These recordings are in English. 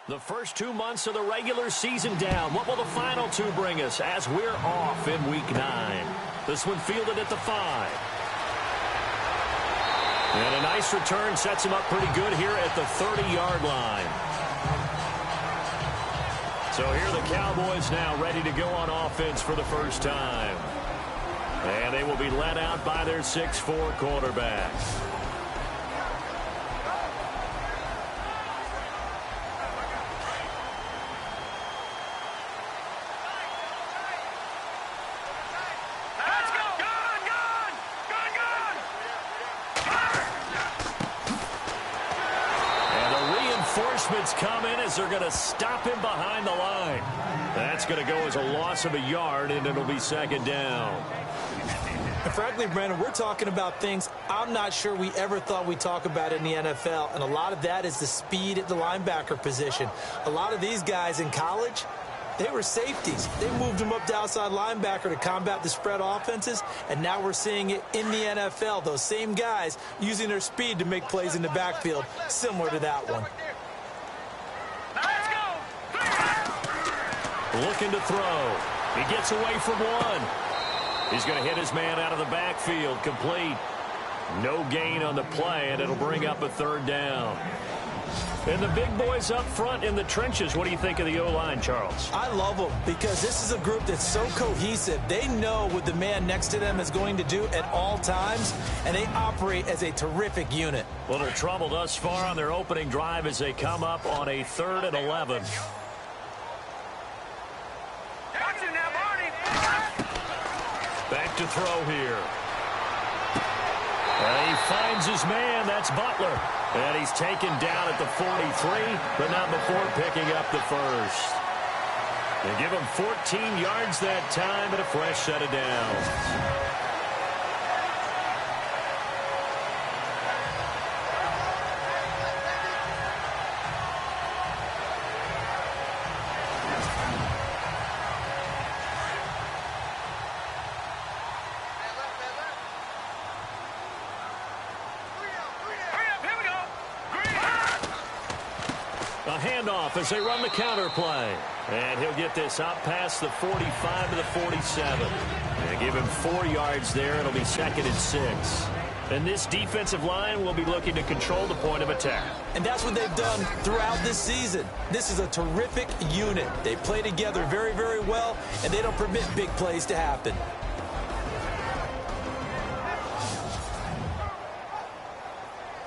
The first 2 months of the regular season down. What will the final two bring us as we're off in Week 9? This one fielded at the 5. And a nice return sets him up pretty good here at the 30-yard line. So here are the Cowboys now ready to go on offense for the first time. And they will be led out by their 6'4" quarterback. Come in as they're going to stop him behind the line. That's going to go as a loss of a yard, and it'll be second down. And frankly, Brandon, we're talking about things I'm not sure we ever thought we'd talk about in the NFL, and a lot of that is the speed at the linebacker position. A lot of these guys in college, they were safeties. They moved them up to outside linebacker to combat the spread offenses, and now we're seeing it in the NFL. Those same guys using their speed to make plays in the backfield, similar to that one. Looking to throw. He gets away from one. He's going to hit his man out of the backfield. Complete. No gain on the play, and it'll bring up a third down. And the big boys up front in the trenches. What do you think of the O-line, Charles? I love them because this is a group that's so cohesive. They know what the man next to them is going to do at all times, and they operate as a terrific unit. Little trouble thus far on their opening drive as they come up on a 3rd and 11. Back to throw here. And he finds his man. That's Butler. And he's taken down at the 43, but not before picking up the first. They give him 14 yards that time and a fresh set of downs. Handoff as they run the counter play. And he'll get this out past the 45 to the 47. And give him 4 yards there. It'll be 2nd and 6. And this defensive line will be looking to control the point of attack. And that's what they've done throughout this season. This is a terrific unit. They play together very, very well, and they don't permit big plays to happen.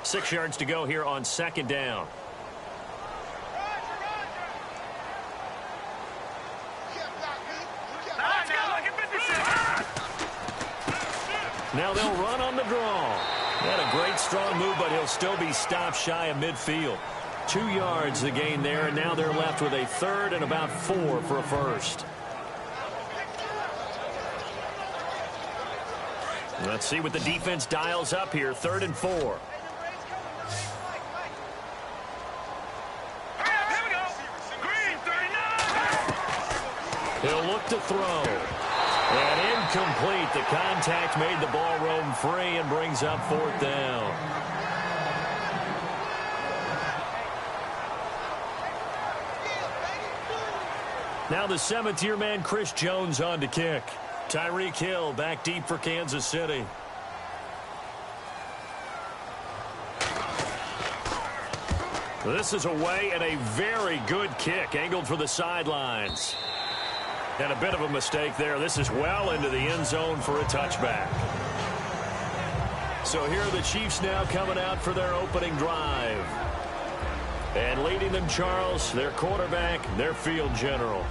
Six yards to go here on 2nd down. Now they'll run on the draw. Had a great strong move, but he'll still be stopped shy of midfield. 2 yards the gain there, and now they're left with a 3rd and about 4 for a first. Let's see what the defense dials up here. 3rd and 4. He'll look to throw. And incomplete. The contact made the ball roam free and brings up 4th down. Now the 7th-year man Chris Jones on to kick. Tyreek Hill back deep for Kansas City. This is away and a very good kick angled for the sidelines. And a bit of a mistake there. This is well into the end zone for a touchback. So here are the Chiefs now coming out for their opening drive. And leading them, Charles, their quarterback, their field general.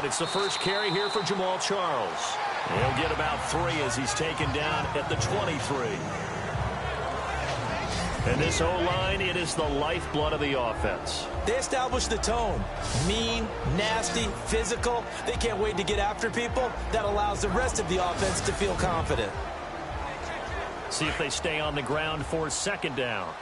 It's the first carry here for Jamal Charles. He'll get about 3 as he's taken down at the 23. And this O-line, it is the lifeblood of the offense. They establish the tone. Mean, nasty, physical. They can't wait to get after people. That allows the rest of the offense to feel confident. See if they stay on the ground for second down.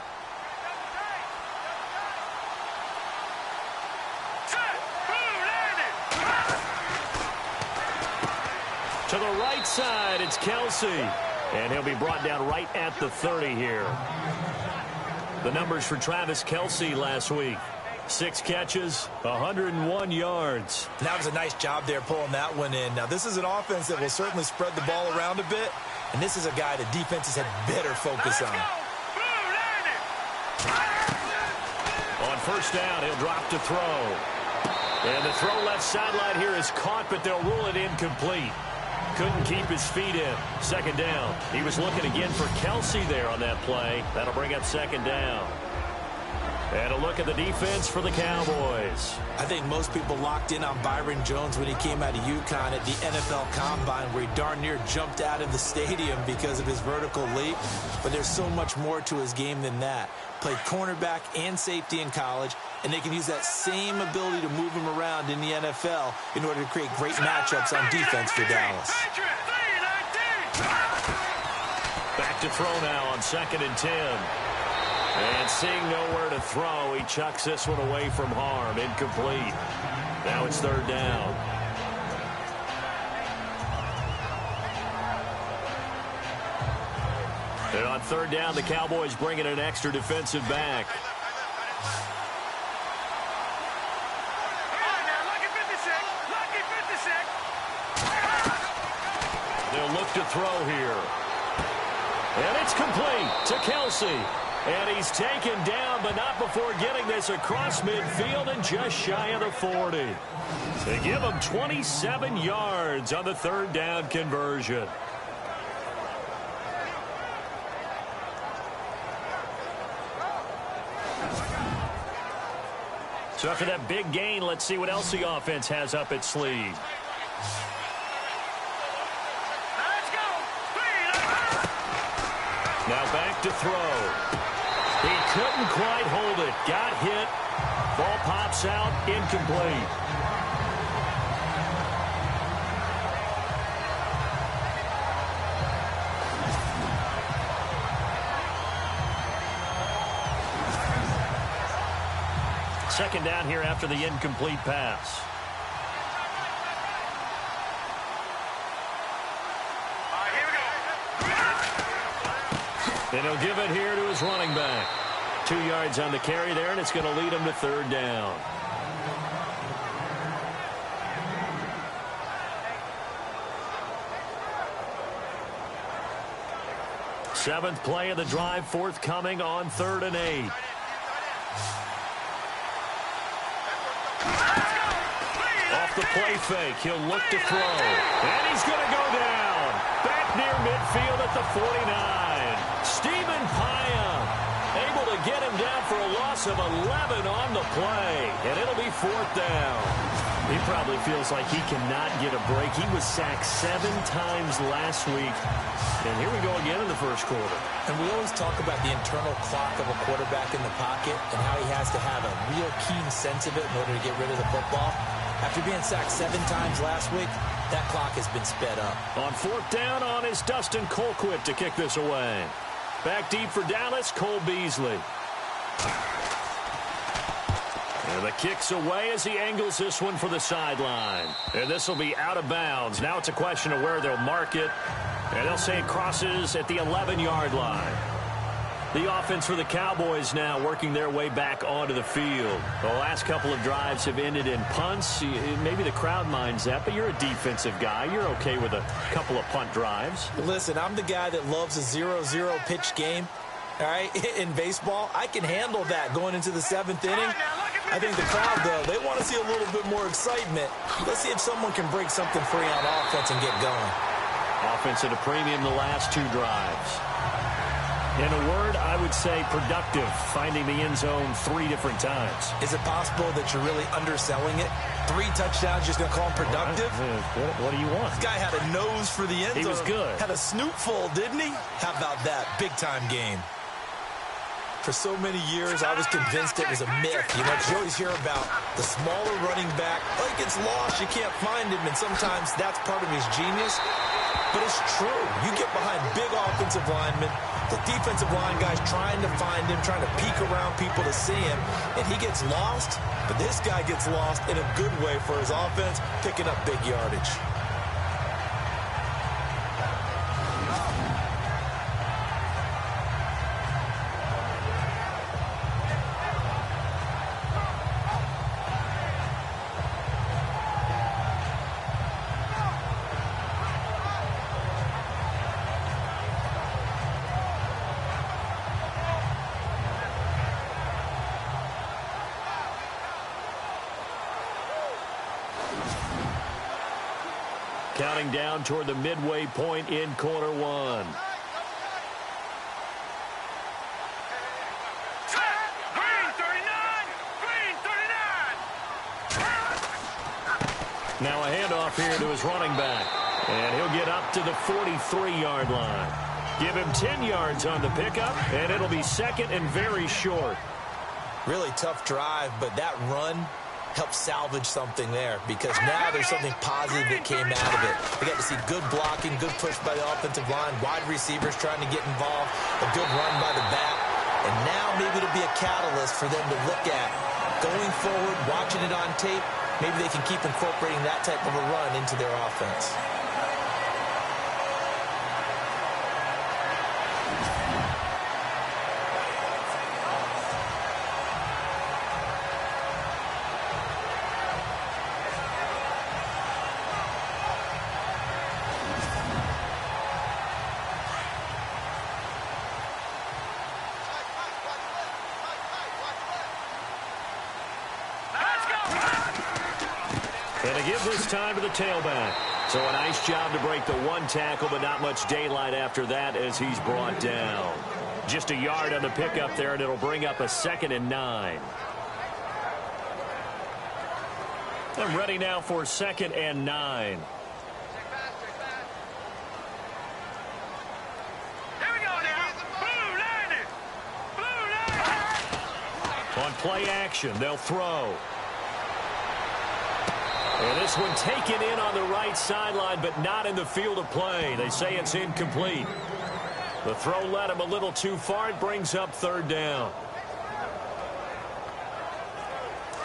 To the right side, it's Kelsey. And he'll be brought down right at the 30 here. The numbers for Travis Kelsey last week. 6 catches, 101 yards. That was a nice job there pulling that one in. Now, this is an offense that will certainly spread the ball around a bit. And this is a guy that defenses had better focus on. On first down, he'll drop to throw. And the throw left sideline here is caught, but they'll rule it incomplete. Couldn't keep his feet in. Second down. He was looking again for Kelsey there on that play. That'll bring up second down. And a look at the defense for the Cowboys. I think most people locked in on Byron Jones when he came out of UConn at the NFL Combine, where he darn near jumped out of the stadium because of his vertical leap. But there's so much more to his game than that. Played cornerback and safety in college, and they can use that same ability to move him around in the NFL in order to create great matchups on defense for Dallas. Back to throw now on 2nd and 10. And seeing nowhere to throw, he chucks this one away from harm. Incomplete. Now it's 3rd down. And on 3rd down, the Cowboys bring in an extra defensive back. They'll look to throw here. And it's complete to Kelsey. And he's taken down, but not before getting this across midfield and just shy of the 40. They give him 27 yards on the 3rd down conversion. So after that big gain, let's see what else the offense has up its sleeve. Now back to throw. He couldn't quite hold it. Got hit. Ball pops out. Incomplete. Second down here after the incomplete pass. And he'll give it here to his running back. 2 yards on the carry there, and it's going to lead him to 3rd down. Seventh play of the drive forthcoming on 3rd and 8. Off the play fake, he'll look to throw. And he's going to go down. Back near midfield at the 49. Stephen Paya able to get him down for a loss of 11 on the play. And it'll be 4th down. He probably feels like he cannot get a break. He was sacked 7 times last week. And here we go again in the first quarter. And we always talk about the internal clock of a quarterback in the pocket and how he has to have a real keen sense of it in order to get rid of the football. After being sacked 7 times last week, that clock has been sped up. On 4th down on is Dustin Colquitt to kick this away. Back deep for Dallas, Cole Beasley. And the kick's away as he angles this one for the sideline. And this will be out of bounds. Now it's a question of where they'll mark it. And they'll say it crosses at the 11-yard line. The offense for the Cowboys now working their way back onto the field. The last couple of drives have ended in punts. Maybe the crowd minds that, but you're a defensive guy. You're okay with a couple of punt drives. Listen, I'm the guy that loves a 0-0 pitch game. All right, in baseball, I can handle that going into the 7th inning. I think the crowd, though, they want to see a little bit more excitement. Let's see if someone can break something free on offense and get going. Offense at a premium the last 2 drives. In a word, I would say productive, finding the end zone 3 different times. Is it possible that you're really underselling it? 3 touchdowns, just going to call him productive? What do you want? This guy had a nose for the end zone. He was good. Had a snoot full, didn't he? How about that? Big-time game. For so many years, I was convinced it was a myth. You know, you always hear about the smaller running back. Like, it's lost, you can't find him, and sometimes that's part of his genius. but it's true. You get behind big offensive linemen, the defensive line guy's trying to find him, trying to peek around people to see him, and he gets lost, but this guy gets lost in a good way for his offense, picking up big yardage. Counting down toward the midway point in quarter one. Now a handoff here to his running back. And he'll get up to the 43-yard line. Give him 10 yards on the pickup, and it'll be second and very short. Really tough drive, but that run help salvage something there, because now there's something positive that came out of it. We got to see good blocking, good push by the offensive line, wide receivers trying to get involved, a good run by the back, and now maybe it'll be a catalyst for them to look at going forward, watching it on tape. Maybe they can keep incorporating that type of a run into their offense. And to give this time to the tailback. So a nice job to break the one tackle, but not much daylight after that as he's brought down. Just a yard on the pickup there, and it'll bring up a 2nd and 9. And ready now for 2nd and 9. On play action, they'll throw. And this one taken in on the right sideline, but not in the field of play. They say it's incomplete. The throw led him a little too far. It brings up 3rd down.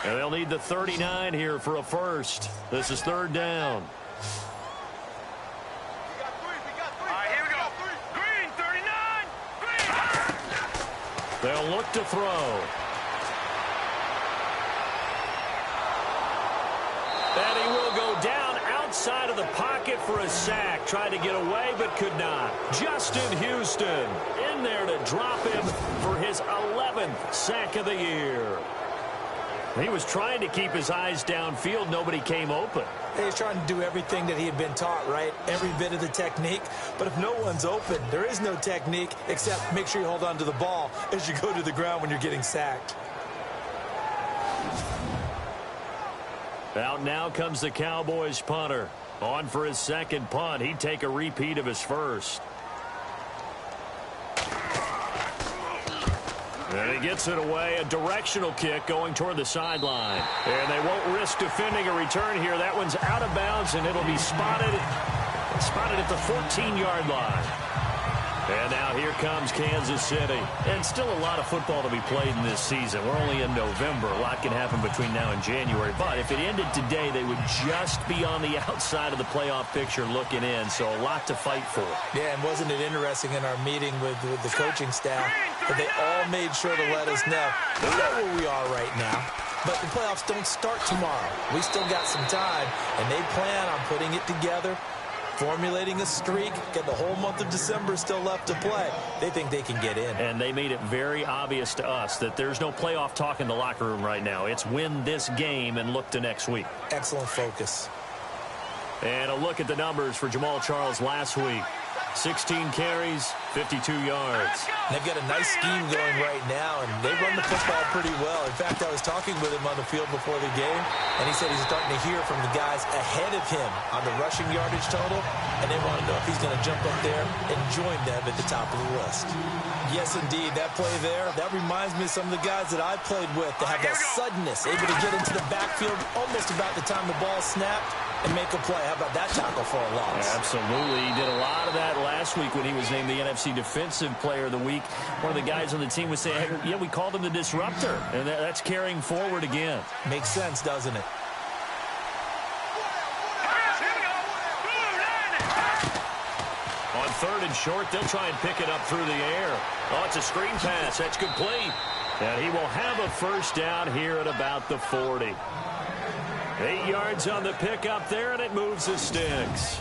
And they'll need the 39 here for a first. This is 3rd down. They'll look to throw. And he will go down outside of the pocket for a sack. Tried to get away, but could not. Justin Houston in there to drop him for his 11th sack of the year. He was trying to keep his eyes downfield. Nobody came open. He's trying to do everything that he had been taught, right? Every bit of the technique. But if no one's open, there is no technique except make sure you hold on to the ball as you go to the ground when you're getting sacked. Out now comes the Cowboys punter. On for his 2nd punt. He'd take a repeat of his first. And he gets it away. A directional kick going toward the sideline. And they won't risk defending a return here. That one's out of bounds, and it'll be spotted at the 14-yard line. And now here comes Kansas City. And still a lot of football to be played in this season. We're only in November. A lot can happen between now and January. But if it ended today, they would just be on the outside of the playoff picture looking in. So a lot to fight for. Yeah, and wasn't it interesting in our meeting with the coaching staff that they all made sure to let us know we know where we are right now. But the playoffs don't start tomorrow. We still got some time, and they plan on putting it together, formulating a streak, get the whole month of December still left to play. They think they can get in. And they made it very obvious to us that there's no playoff talk in the locker room right now. It's win this game and look to next week. Excellent focus. And a look at the numbers for Jamal Charles last week. 16 carries, 52 yards. They've got a nice scheme going right now, and they run the football pretty well. In fact, I was talking with him on the field before the game, and he said he's starting to hear from the guys ahead of him on the rushing yardage total, and they want to know if he's going to jump up there and join them at the top of the list. Yes, indeed. That play there, that reminds me of some of the guys that I played with. They have that suddenness, able to get into the backfield almost about the time the ball snapped. and make a play. How about that tackle for a loss? Absolutely. He did a lot of that last week when he was named the NFC Defensive Player of the Week. One of the guys on the team was saying, hey, yeah, we called him the disruptor, and that's carrying forward again. Makes sense, doesn't it? On 3rd and short, they'll try and pick it up through the air. Oh, it's a screen pass. That's complete. And he will have a first down here at about the 40. 8 yards on the pickup there, and it moves the sticks.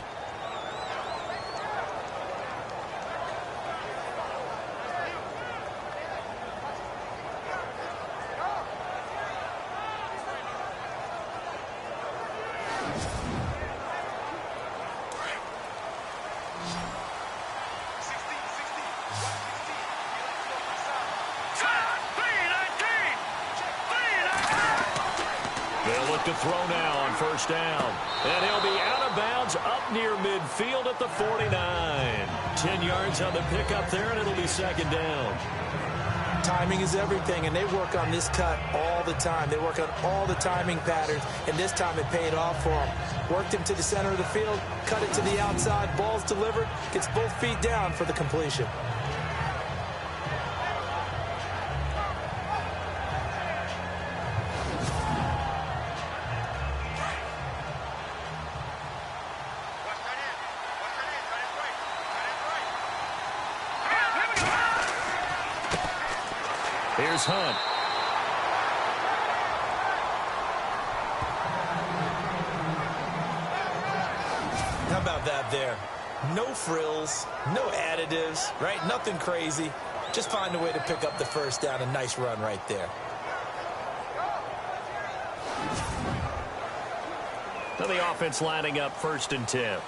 To throw now on 1st down. And he'll be out of bounds up near midfield at the 49. 10 yards on the pickup there, and it'll be 2nd down. Timing is everything, and they work on this cut all the time. They work on all the timing patterns, and this time it paid off for them. Worked him to the center of the field, cut it to the outside, ball's delivered, gets both feet down for the completion. Here's Hunt. How about that there? No frills, no additives, right? Nothing crazy. Just find a way to pick up the first down. A nice run right there. So the offense lining up 1st and 10.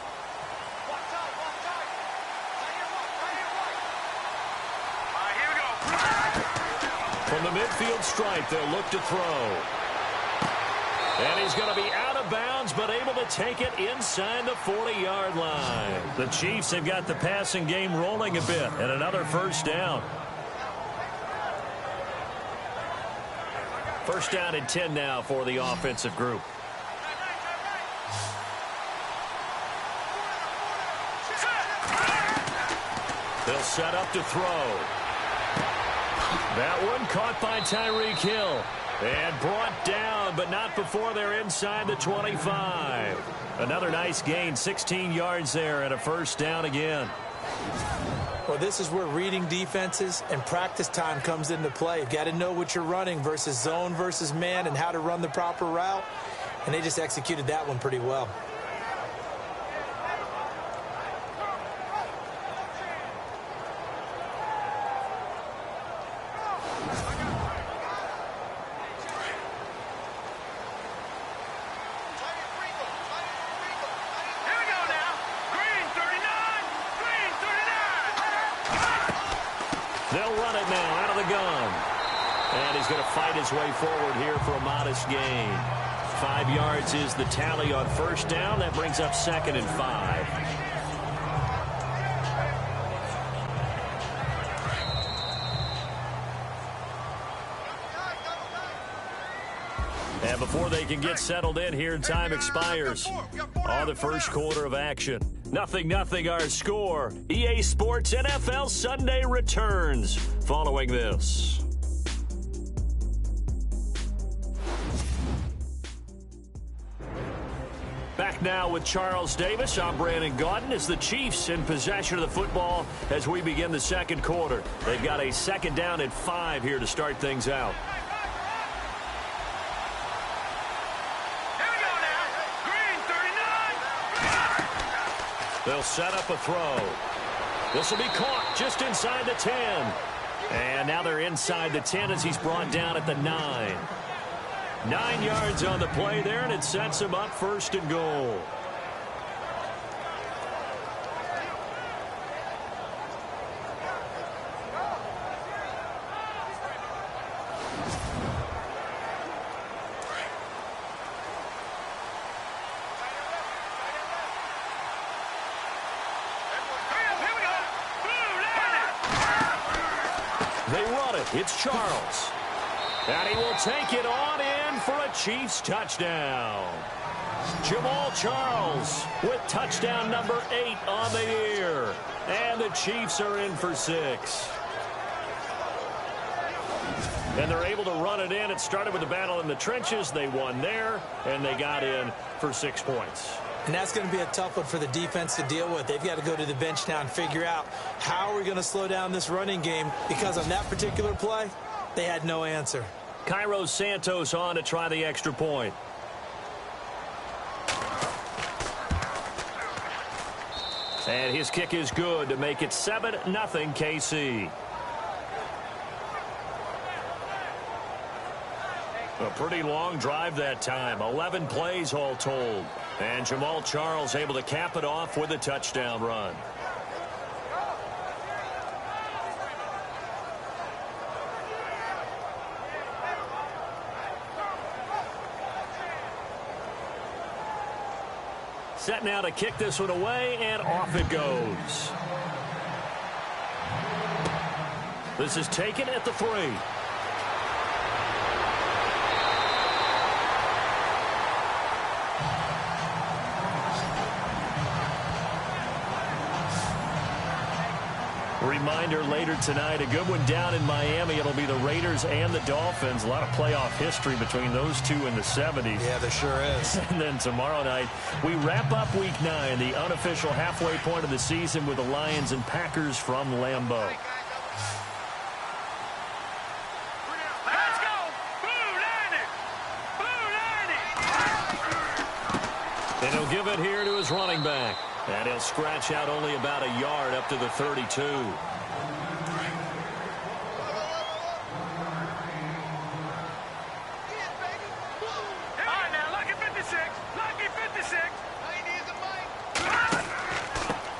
From the midfield stripe, they'll look to throw. And he's going to be out of bounds, but able to take it inside the 40-yard line. The Chiefs have got the passing game rolling a bit, and another first down. 1st down and 10 now for the offensive group. They'll set up to throw. That one caught by Tyreek Hill and brought down, but not before they're inside the 25. Another nice gain, 16 yards there, and a first down again. Well, this is where reading defenses and practice time comes into play. You've got to know what you're running versus zone versus man and how to run the proper route, and they just executed that one pretty well. They'll run it now out of the gun. And he's going to fight his way forward here for a modest gain. 5 yards is the tally on 1st down. That brings up 2nd and 5. And before they can get settled in here, time expires on the 1st quarter of action. 0-0 our score. EA Sports NFL Sunday returns following this. Back now with Charles Davis. I'm Brandon Gaudin as the Chiefs in possession of the football as we begin the 2nd quarter. They've got a 2nd down and 5 here to start things out. They'll set up a throw. This will be caught just inside the 10. And now they're inside the 10 as he's brought down at the 9. 9 yards on the play there, and it sets him up 1st and goal. They run it. It's Charles. And he will take it on in for a Chiefs touchdown. Jamal Charles with touchdown number 8 on the year. And the Chiefs are in for 6. And they're able to run it in. It started with the battle in the trenches. They won there, and they got in for 6 points. And that's going to be a tough one for the defense to deal with. They've got to go to the bench now and figure out how are we going to slow down this running game, because on that particular play, they had no answer. Cairo Santos on to try the extra point. And his kick is good to make it 7-0 KC. A pretty long drive that time. 11 plays all told. And Jamal Charles able to cap it off with a touchdown run. Set now to kick this one away, and off it goes. This is taken at the 3. Reminder later tonight, a good one down in Miami. It'll be the Raiders and the Dolphins. A lot of playoff history between those two in the 70s. Yeah, there sure is. And then tomorrow night, we wrap up Week 9, the unofficial halfway point of the season with the Lions and Packers from Lambeau. Let's go! Blue 90! Blue 90! And he'll give it here to his running back. And he'll scratch out only about a yard up to the 32. All right, now, lucky 56. Lucky 56.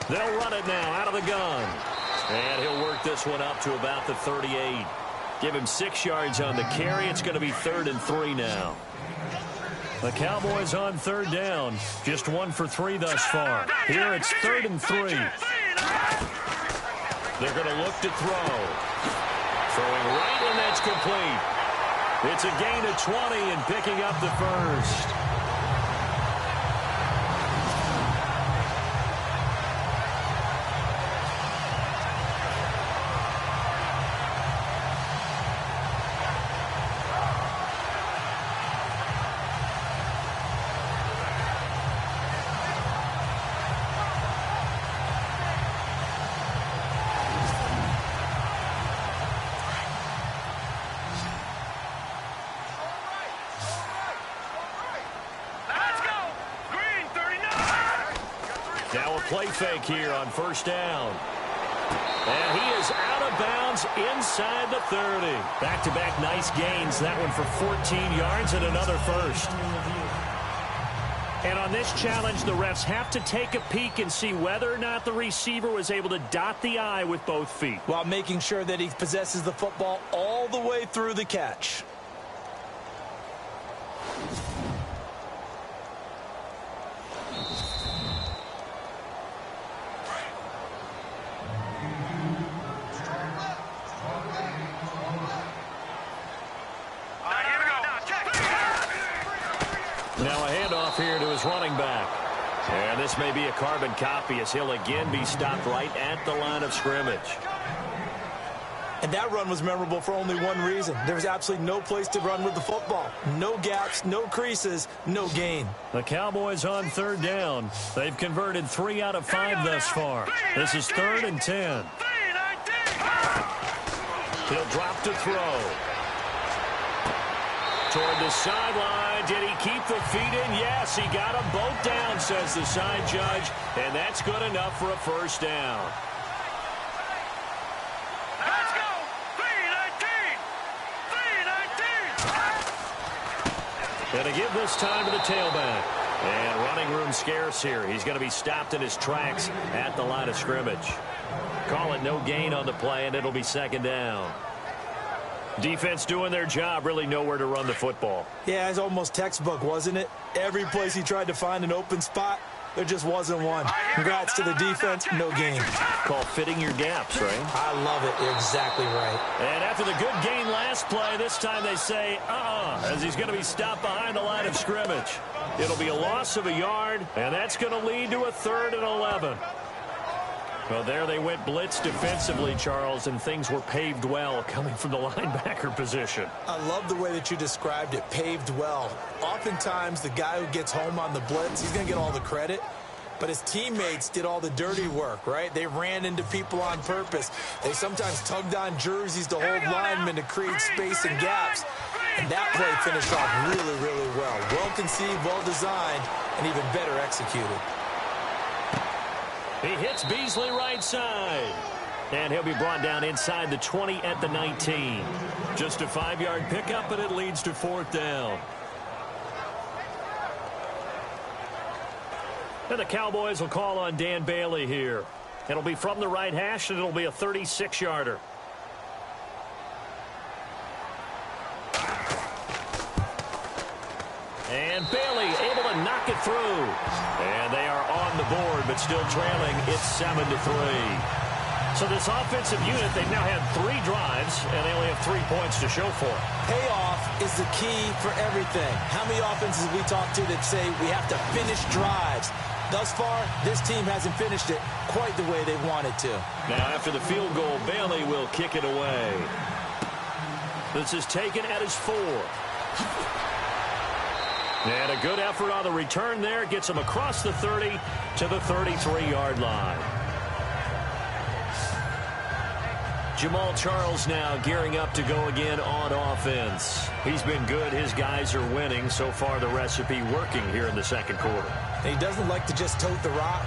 They'll run it now out of the gun. And he'll work this one up to about the 38. Give him 6 yards on the carry. It's going to be 3rd and 3 now. The Cowboys on 3rd down. Just 1 for 3 thus far. Here it's 3rd and 3. They're going to look to throw. Throwing right, and that's complete. It's a gain of 20 and picking up the first. Now a play fake here on 1st down. And he is out of bounds inside the 30. Back-to-back nice gains. That one for 14 yards and another first. And on this challenge, the refs have to take a peek and see whether or not the receiver was able to dot the I with both feet, while making sure that he possesses the football all the way through the catch. Now a handoff here to his running back. And this may be a carbon copy as he'll again be stopped right at the line of scrimmage. And that run was memorable for only one reason. There was absolutely no place to run with the football. No gaps, no creases, no gain. The Cowboys on 3rd down. They've converted 3 out of 5 thus far. This is 3rd and 10. He'll drop to throw. Toward the sideline. Did he keep the feet in? Yes, he got them both down, says the side judge. And that's good enough for a 1st down. Let's go! 3-19! 3-19! And to give this time to the tailback. And running room scarce here. He's going to be stopped in his tracks at the line of scrimmage. Call it no gain on the play, and it'll be 2nd down. Defense doing their job, really nowhere to run the football. Yeah, it's almost textbook, wasn't it? Every place he tried to find an open spot, There just wasn't one. Congrats to the defense. No game. Call fitting your gaps, right? I love it. You're exactly right. And after the good gain last play, this time they say, as he's going to be stopped behind the line of scrimmage. It'll be a loss of a yard, and that's going to lead to a 3rd and 11. Well, there they went blitz defensively, Charles, and things were paved well coming from the linebacker position. I love the way that you described it, paved well. Oftentimes, the guy who gets home on the blitz, he's going to get all the credit. But his teammates did all the dirty work, right? They ran into people on purpose. They sometimes tugged on jerseys to hold linemen to create space and gaps. And that play finished off really, really well. Well conceived, well designed, and even better executed. He hits Beasley right side. And he'll be brought down inside the 20 at the 19. Just a 5-yard pickup, and it leads to 4th down. And the Cowboys will call on Dan Bailey here. It'll be from the right hash, and it'll be a 36-yarder. And Bailey able to knock it through. And they are on the board, but still trailing. It's 7-3. So this offensive unit, they've now had 3 drives, and they only have 3 points to show for it. Payoff is the key for everything. How many offenses we talk to that say we have to finish drives? Thus far, this team hasn't finished it quite the way they wanted to. Now, after the field goal, Bailey will kick it away. This is taken at his 4. And a good effort on the return there. Gets him across the 30 to the 33-yard line. Jamal Charles now gearing up to go again on offense. He's been good. His guys are winning. So far, the recipe working here in the second quarter. He doesn't like to just tote the rock.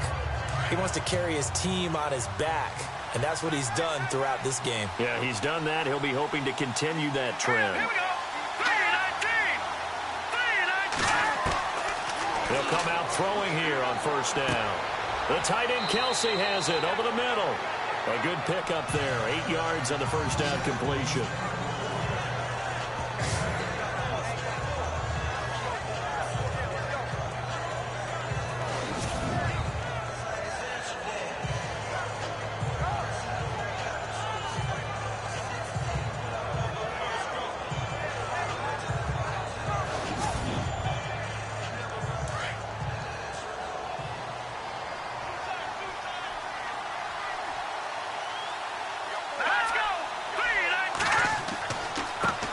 He wants to carry his team on his back. And that's what he's done throughout this game. Yeah, he's done that. He'll be hoping to continue that trend. Here we go. 3-19. He'll come out throwing here on 1st down. The tight end Kelsey has it over the middle. A good pickup there. 8 yards on the 1st down completion.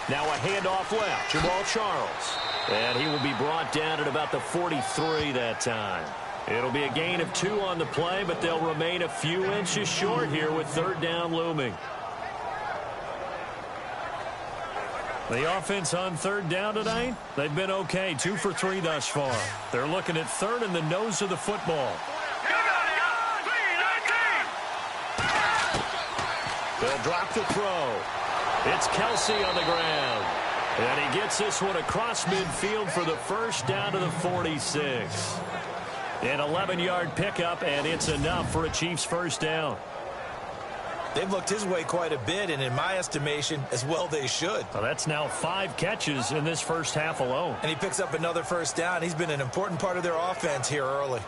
Now a handoff left. Jamal Charles. And he will be brought down at about the 43 that time. It'll be a gain of 2 on the play, but they'll remain a few inches short here with 3rd down looming. The offense on 3rd down tonight, they've been okay. 2 for 3 thus far. They're looking at 3rd in the nose of the football. They'll drop the throw. It's Kelsey on the ground. And he gets this one across midfield for the 1st down to the 46. An 11-yard pickup, and it's enough for a Chiefs 1st down. They've looked his way quite a bit, and in my estimation, as well they should. Well, that's now 5 catches in this first half alone. And he picks up another 1st down. He's been an important part of their offense here early.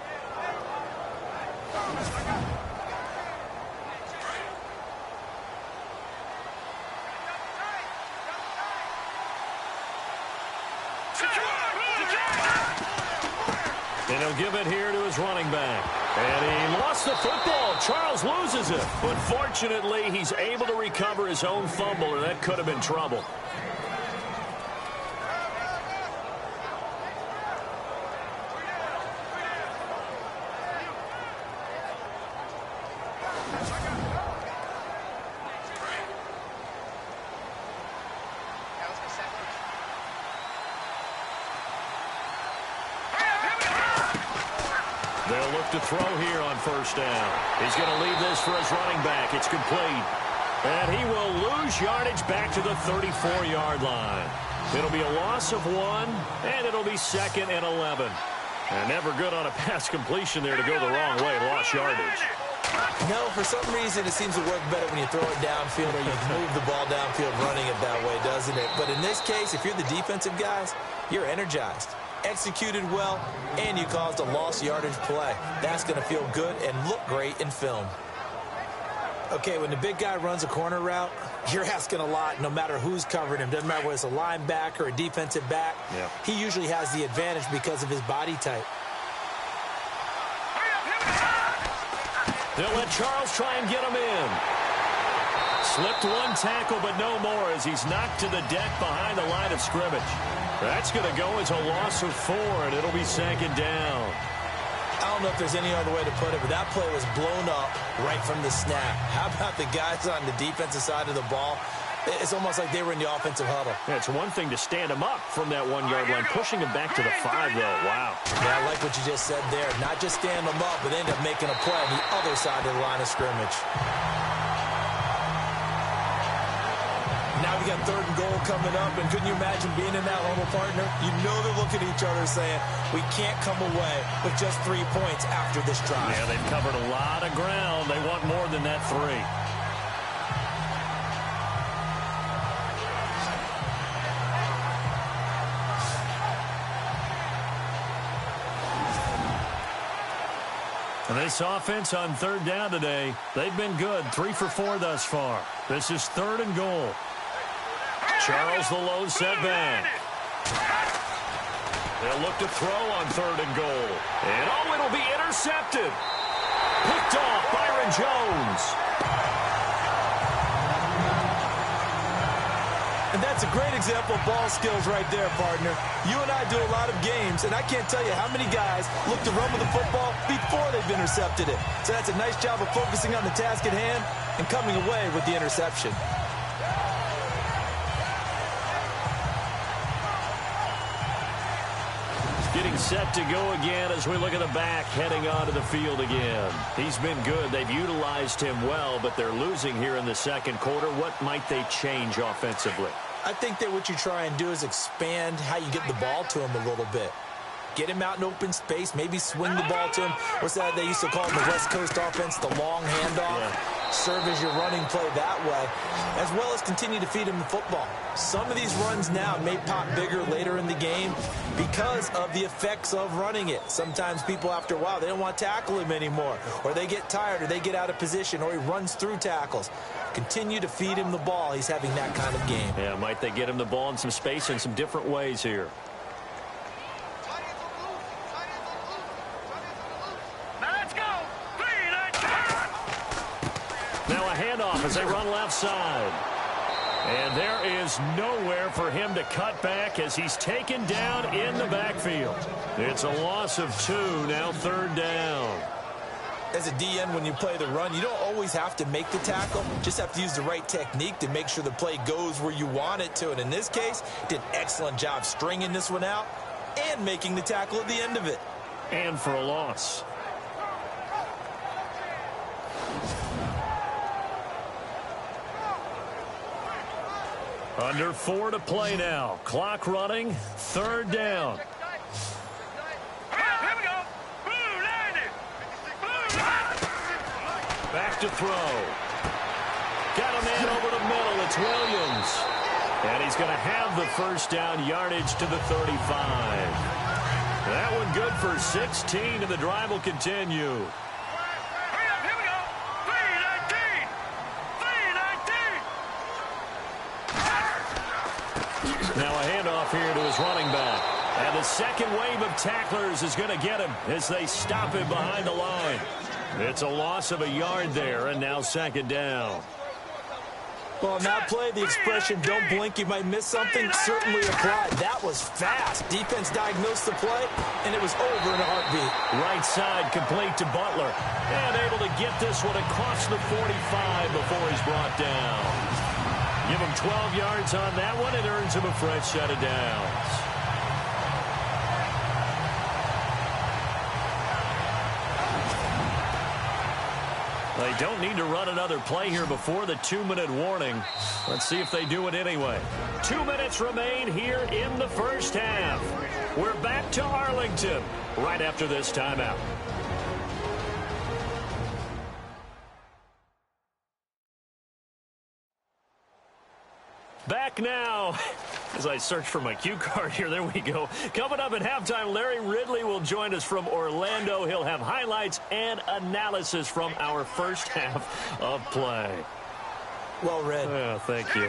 And he'll give it here to his running back. And he lost the football. Charles loses it. But fortunately, he's able to recover his own fumble, or that could have been trouble. They'll look to throw here on 1st down. He's going to leave this for his running back. It's complete. And he will lose yardage back to the 34-yard line. It'll be a loss of 1, and it'll be 2nd and 11. And never good on a pass completion there to go the wrong way. Lost yardage. No, for some reason, it seems to work better when you throw it downfield or you move the ball downfield running it that way, doesn't it? But in this case, if you're the defensive guys, you're energized. executed well, and you caused a lost yardage play. That's going to feel good and look great in film. Okay, when the big guy runs a corner route, you're asking a lot no matter who's covering him. Doesn't matter whether it's a linebacker or a defensive back. Yeah. He usually has the advantage because of his body type. They'll let Charles try and get him in. Slipped one tackle, but no more as he's knocked to the deck behind the line of scrimmage. That's going to go as a loss of 4, and it'll be 2nd down. I don't know if there's any other way to put it, but that play was blown up right from the snap. How about the guys on the defensive side of the ball? It's almost like they were in the offensive huddle. Yeah, it's one thing to stand him up from that 1-yard line. Pushing him back to the 5, though. Wow. Yeah, I like what you just said there. Not just stand him up, but end up making a play on the other side of the line of scrimmage. Now we got 3rd and goal coming up, and couldn't you imagine being in that huddle, partner? You know they're looking at each other saying, we can't come away with just 3 points after this drive. Yeah, they've covered a lot of ground. They want more than that 3. And this offense on 3rd down today, they've been good. 3 for 4 thus far. This is 3rd and goal. Charles the low setback. They'll look to throw on 3rd and goal. And oh, it'll be intercepted. Picked off Byron Jones. And that's a great example of ball skills right there, partner. You and I do a lot of games, and I can't tell you how many guys look to run with the football before they've intercepted it. So that's a nice job of focusing on the task at hand and coming away with the interception. Getting set to go again as we look at the back heading onto the field again. He's been good. They've utilized him well, but they're losing here in the 2nd quarter. What might they change offensively? I think that what you try and do is expand how you get the ball to him a little bit. Get him out in open space, maybe swing the ball to him. What's that they used to call in the West Coast offense, the long handoff? Yeah. Serve as your running play that way, as well as continue to feed him the football. Some of these runs now may pop bigger later in the game because of the effects of running it. Sometimes people, after a while, they don't want to tackle him anymore, or they get tired, or they get out of position, or he runs through tackles. Continue to feed him the ball. He's having that kind of game. Yeah, might they get him the ball in some space in some different ways here. As they run left side. And there is nowhere for him to cut back as he's taken down in the backfield. It's a loss of 2, now 3rd down. As a DN, when you play the run, you don't always have to make the tackle. Just have to use the right technique to make sure the play goes where you want it to. And in this case, did an excellent job stringing this one out and making the tackle at the end of it. And for a loss. Under 4 to play now. Clock running. 3rd down. Here we go. Back to throw. Got a man over the middle. It's Williams. And he's going to have the 1st down yardage to the 35. That one good for 16, and the drive will continue. Now a handoff here to his running back. And the 2nd wave of tacklers is going to get him as they stop him behind the line. It's a loss of a yard there, and now 2nd down. Well, on that play, the expression, don't blink, you might miss something, certainly applied. That was fast. Defense diagnosed the play, and it was over in a heartbeat. Right side complete to Butler. And able to get this one across the 45 before he's brought down. Give him 12 yards on that one. It earns him a fresh set of downs. They don't need to run another play here before the 2-minute warning. Let's see if they do it anyway. 2 minutes remain here in the 1st half. We're back to Arlington right after this timeout. Back now. As I search for my cue card here, there we go. Coming up at halftime, Larry Ridley will join us from Orlando. He'll have highlights and analysis from our first half of play. Well read. Oh, thank you.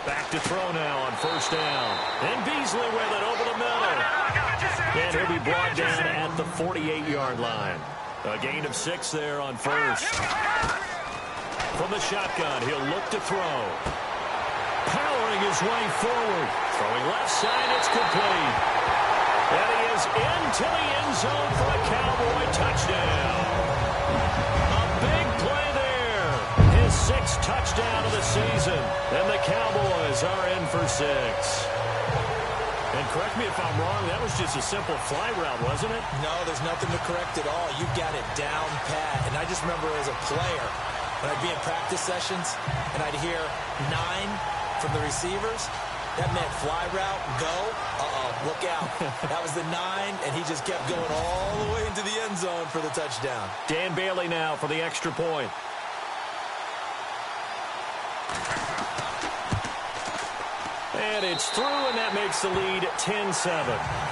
Back to throw now on first down. And Beasley with it over the middle. And he'll be brought down at the 48-yard line. A gain of 6 there on first. From the shotgun, he'll look to throw. Powering his way forward. Throwing left side, it's complete. And he is into the end zone for a Cowboy touchdown. A big play there. His 6th touchdown of the season. And the Cowboys are in for 6. And correct me if I'm wrong, that was just a simple fly route, wasn't it? No, there's nothing to correct at all. You got it down pat. And I just remember as a player, when I'd be in practice sessions and I'd hear 9 from the receivers, that meant fly route, go, look out. That was the 9, and he just kept going all the way into the end zone for the touchdown. Dan Bailey now for the extra point. And it's through, and that makes the lead 10-7.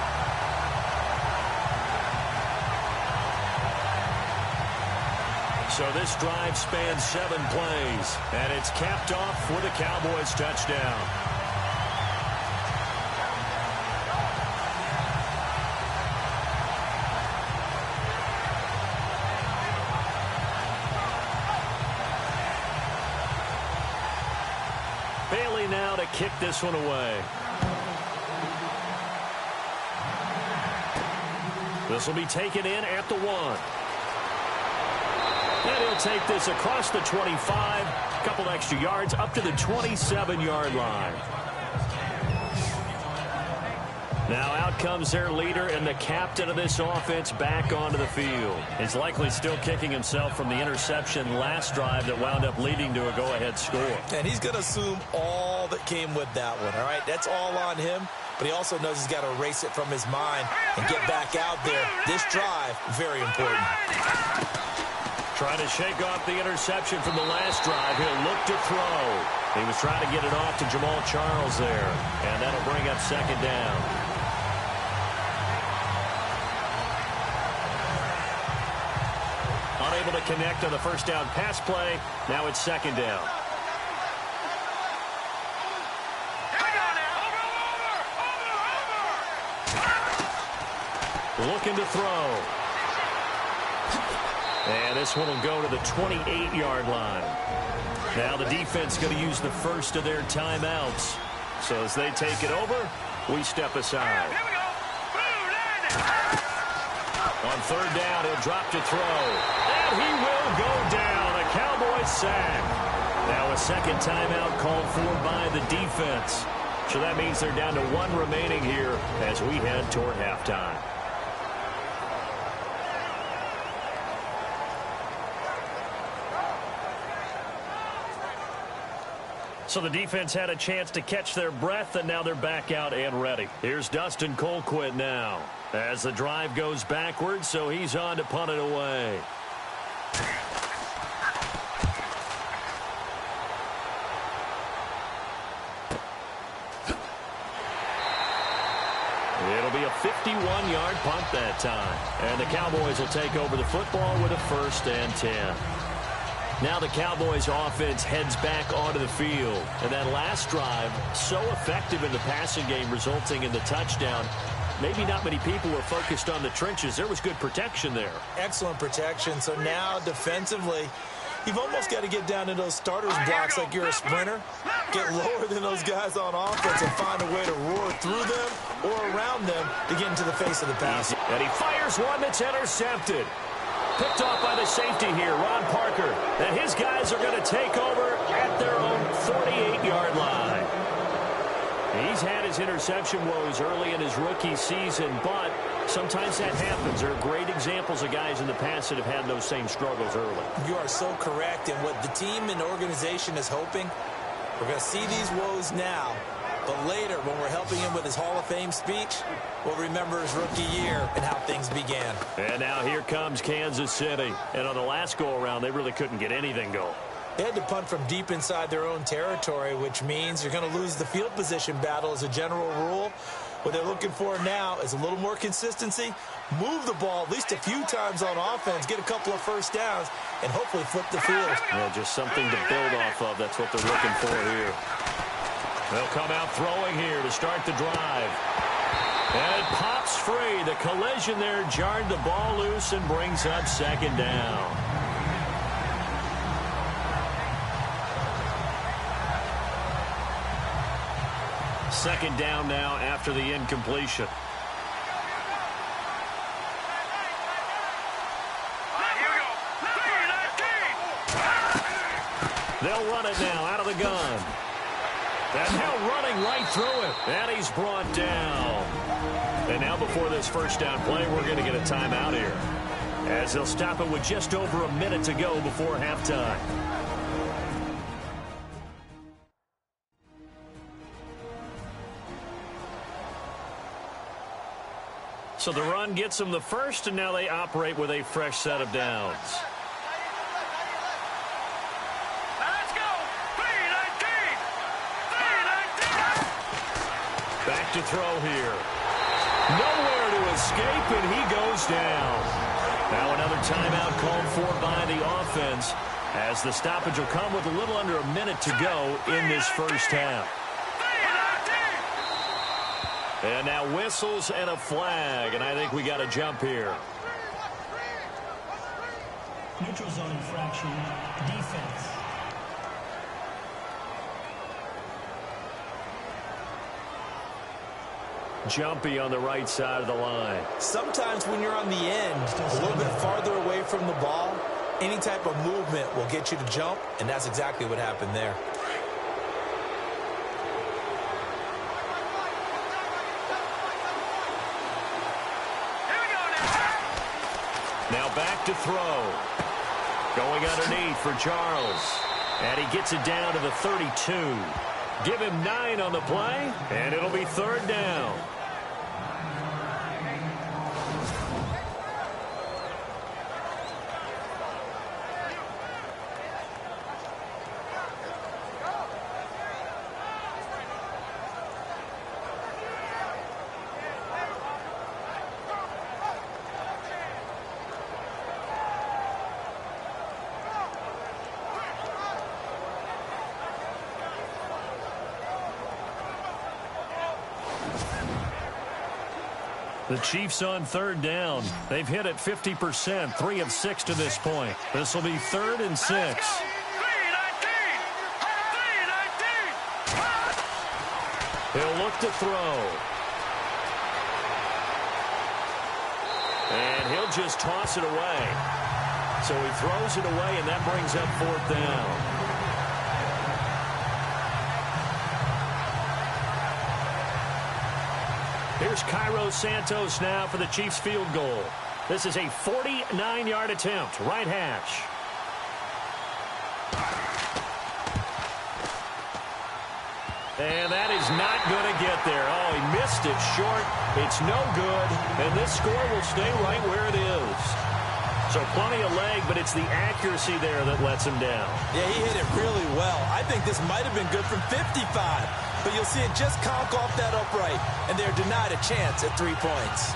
So this drive spans 7 plays, and it's capped off with a Cowboys touchdown. Bailey now to kick this one away. This will be taken in at the 1. And he'll take this across the 25, a couple extra yards, up to the 27-yard line. Now out comes their leader and the captain of this offense back onto the field. He's likely still kicking himself from the interception last drive that wound up leading to a go-ahead score. And he's going to assume all that came with that one, all right? That's all on him, but he also knows he's got to erase it from his mind and get back out there. This drive, very important. Trying to shake off the interception from the last drive. He'll look to throw. He was trying to get it off to Jamal Charles there. And that'll bring up 2nd down. Unable to connect on the first down pass play. Now it's 2nd down. Looking to throw. And this one will go to the 28-yard line. Now the defense going to use the first of their timeouts. So as they take it over, we step aside. On 3rd down, he'll drop to throw. And he will go down. A Cowboys sack. Now a 2nd timeout called for by the defense. So that means they're down to 1 remaining here as we head toward halftime. So the defense had a chance to catch their breath, and now they're back out and ready. Here's Dustin Colquitt now as the drive goes backwards, so he's on to punt it away. It'll be a 51-yard punt that time. And the Cowboys will take over the football with a 1st and 10. Now the Cowboys offense heads back onto the field. And that last drive, so effective in the passing game, resulting in the touchdown. Maybe not many people were focused on the trenches. There was good protection there. Excellent protection. So now defensively, you've almost got to get down to those starters blocks like you're a sprinter. Get lower than those guys on offense and find a way to roar through them or around them to get into the face of the pass. And he fires one that's intercepted. Picked off by the safety here, Ron Parker. And his guys are going to take over at their own 48-yard line. He's had his interception woes early in his rookie season, but sometimes that happens. There are great examples of guys in the past that have had those same struggles early. You are so correct. And what the team and organization is hoping, we're going to see these woes now But later, when we're helping him with his Hall of Fame speech, we'll remember his rookie year and how things began. And now here comes Kansas City. And on the last go-around, they really couldn't get anything going. They had to punt from deep inside their own territory, which means you're going to lose the field position battle as a general rule. What they're looking for now is a little more consistency, move the ball at least a few times on offense, get a couple of first downs, and hopefully flip the field. Yeah, just something to build off of. That's what they're looking for here. They'll come out throwing here to start the drive. And it pops free. The collision there jarred the ball loose and brings up second down. Second down now after the incompletion. They'll run it now out of the gun. And now running right through it. And he's brought down. And now before this first down play, we're going to get a timeout here, as they'll stop it with just over a minute to go before halftime. So the run gets them the first, and now they operate with a fresh set of downs. Let's go! 3-19! Back to throw here. Nowhere to escape, and he goes down. Now another timeout called for by the offense, as the stoppage will come with a little under a minute to go in this first half. And now whistles and a flag, and I think we got a jump here. Neutral zone infraction, defense. Jumpy on the right side of the line. Sometimes when you're on the end, a little bit farther away from the ball, any type of movement will get you to jump, and that's exactly what happened there. Now back to throw. Going underneath for Charles. And he gets it down to the 32. Give him 9 on the play, and it'll be third down. The Chiefs on third down. They've hit it 50%, 3 of 6 to this point. This will be 3rd and 6. He'll look to throw. And he'll just toss it away. So he throws it away, and that brings up 4th down. Here's Cairo Santos now for the Chiefs field goal. This is a 49-yard attempt, right hash. And that is not going to get there. Oh, he missed it short. It's no good. And this score will stay right where it is. So plenty of leg, but it's the accuracy there that lets him down. Yeah, he hit it really well. I think this might have been good from 55. But you'll see it just conk off that upright, and they're denied a chance at 3 points.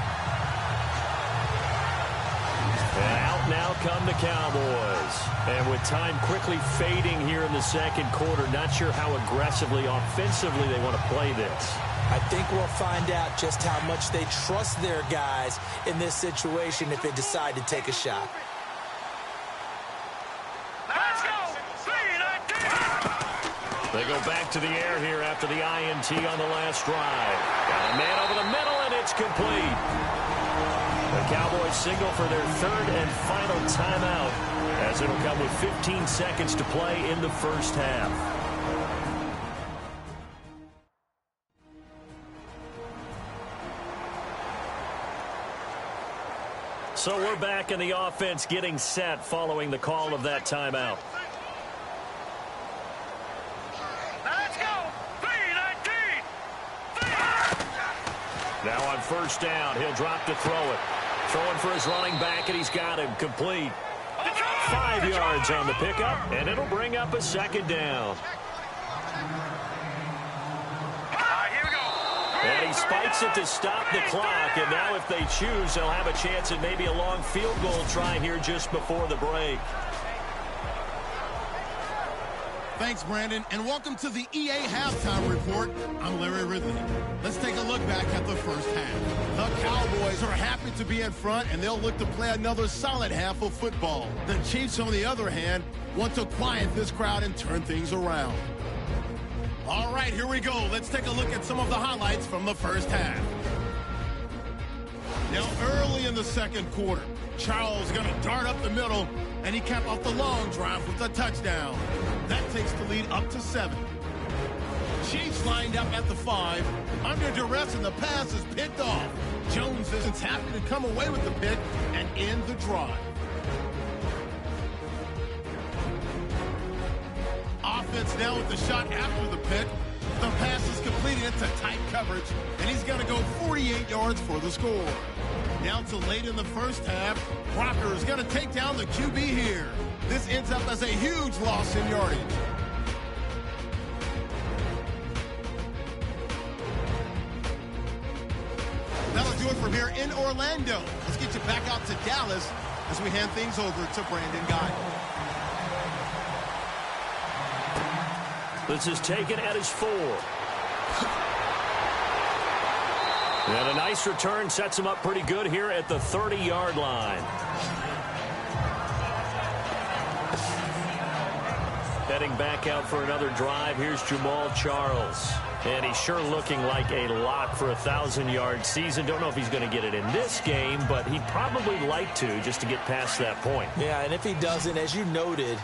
And out now come the Cowboys. And with time quickly fading here in the second quarter, not sure how aggressively, offensively they want to play this. I think we'll find out just how much they trust their guys in this situation if they decide to take a shot. They go back to the air here after the INT on the last drive. Got a man over the middle, and it's complete. The Cowboys signal for their 3rd and final timeout, as it'll come with 15 seconds to play in the first half. So we're back in the offense getting set following the call of that timeout. Let's go! 3-19! Now on first down, he'll drop to throw it. Throwing for his running back, and he's got him complete. 5 yards on the pickup, and it'll bring up a second down. And he spikes it to stop the clock, and now if they choose, they'll have a chance at maybe a long field goal try here just before the break. Thanks, Brandon, and welcome to the EA Halftime Report. I'm Larry Ridley. Let's take a look back at the first half. The Cowboys are happy to be in front, and they'll look to play another solid half of football. The Chiefs, on the other hand, want to quiet this crowd and turn things around. All right, here we go. Let's take a look at some of the highlights from the first half. Now, early in the second quarter, Charles going to dart up the middle, and he capped off the long drive with a touchdown. That takes the lead up to 7. Chiefs lined up at the 5. Under duress, and the pass is picked off. Jones isn't happy to come away with the pick and end the drive. Offense now with the shot after the pick. The pass is completed into tight coverage, and he's going to go 48 yards for the score. Now to late in the first half, Crocker is going to take down the QB here. This ends up as a huge loss in yardage. That'll do it from here in Orlando. Let's get you back out to Dallas as we hand things over to Brandon Guy. This is taken at his 4. And a nice return sets him up pretty good here at the 30-yard line. Heading back out for another drive, here's Jamal Charles. And he's sure looking like a lock for a 1,000-yard season. Don't know if he's going to get it in this game, but he'd probably like to just to get past that point. Yeah, and if he doesn't, as you noted,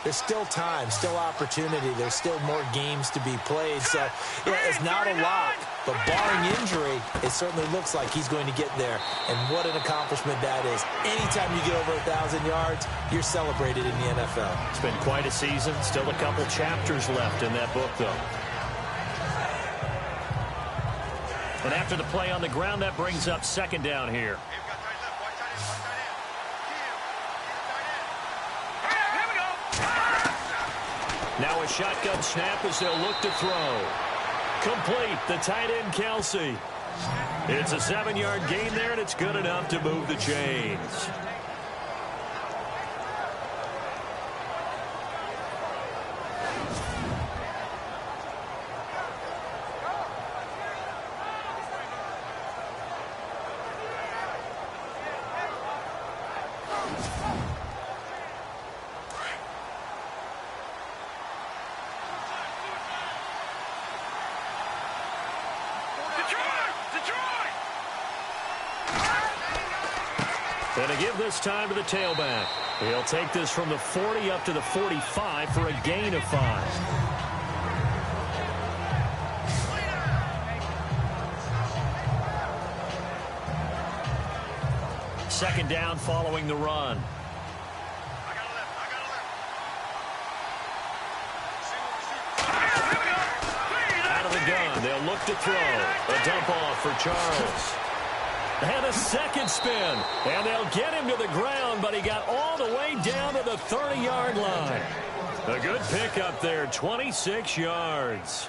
there's still time, still opportunity. There's still more games to be played. So, yeah, it's not a lock, but barring injury, it certainly looks like he's going to get there. And what an accomplishment that is. Anytime you get over 1,000 yards, you're celebrated in the NFL. It's been quite a season. Still a couple chapters left in that book, though. And after the play on the ground, that brings up second down here. Now a shotgun snap as they'll look to throw. Complete, the tight end Kelsey. It's a 7-yard gain there, and it's good enough to move the chains. And to give this time to the tailback. He'll take this from the 40 up to the 45 for a gain of 5. Second down following the run. Out of the gun, they'll look to throw. A dump off for Charles. And a second spin. And they'll get him to the ground, but he got all the way down to the 30-yard line. A good pickup there, 26 yards.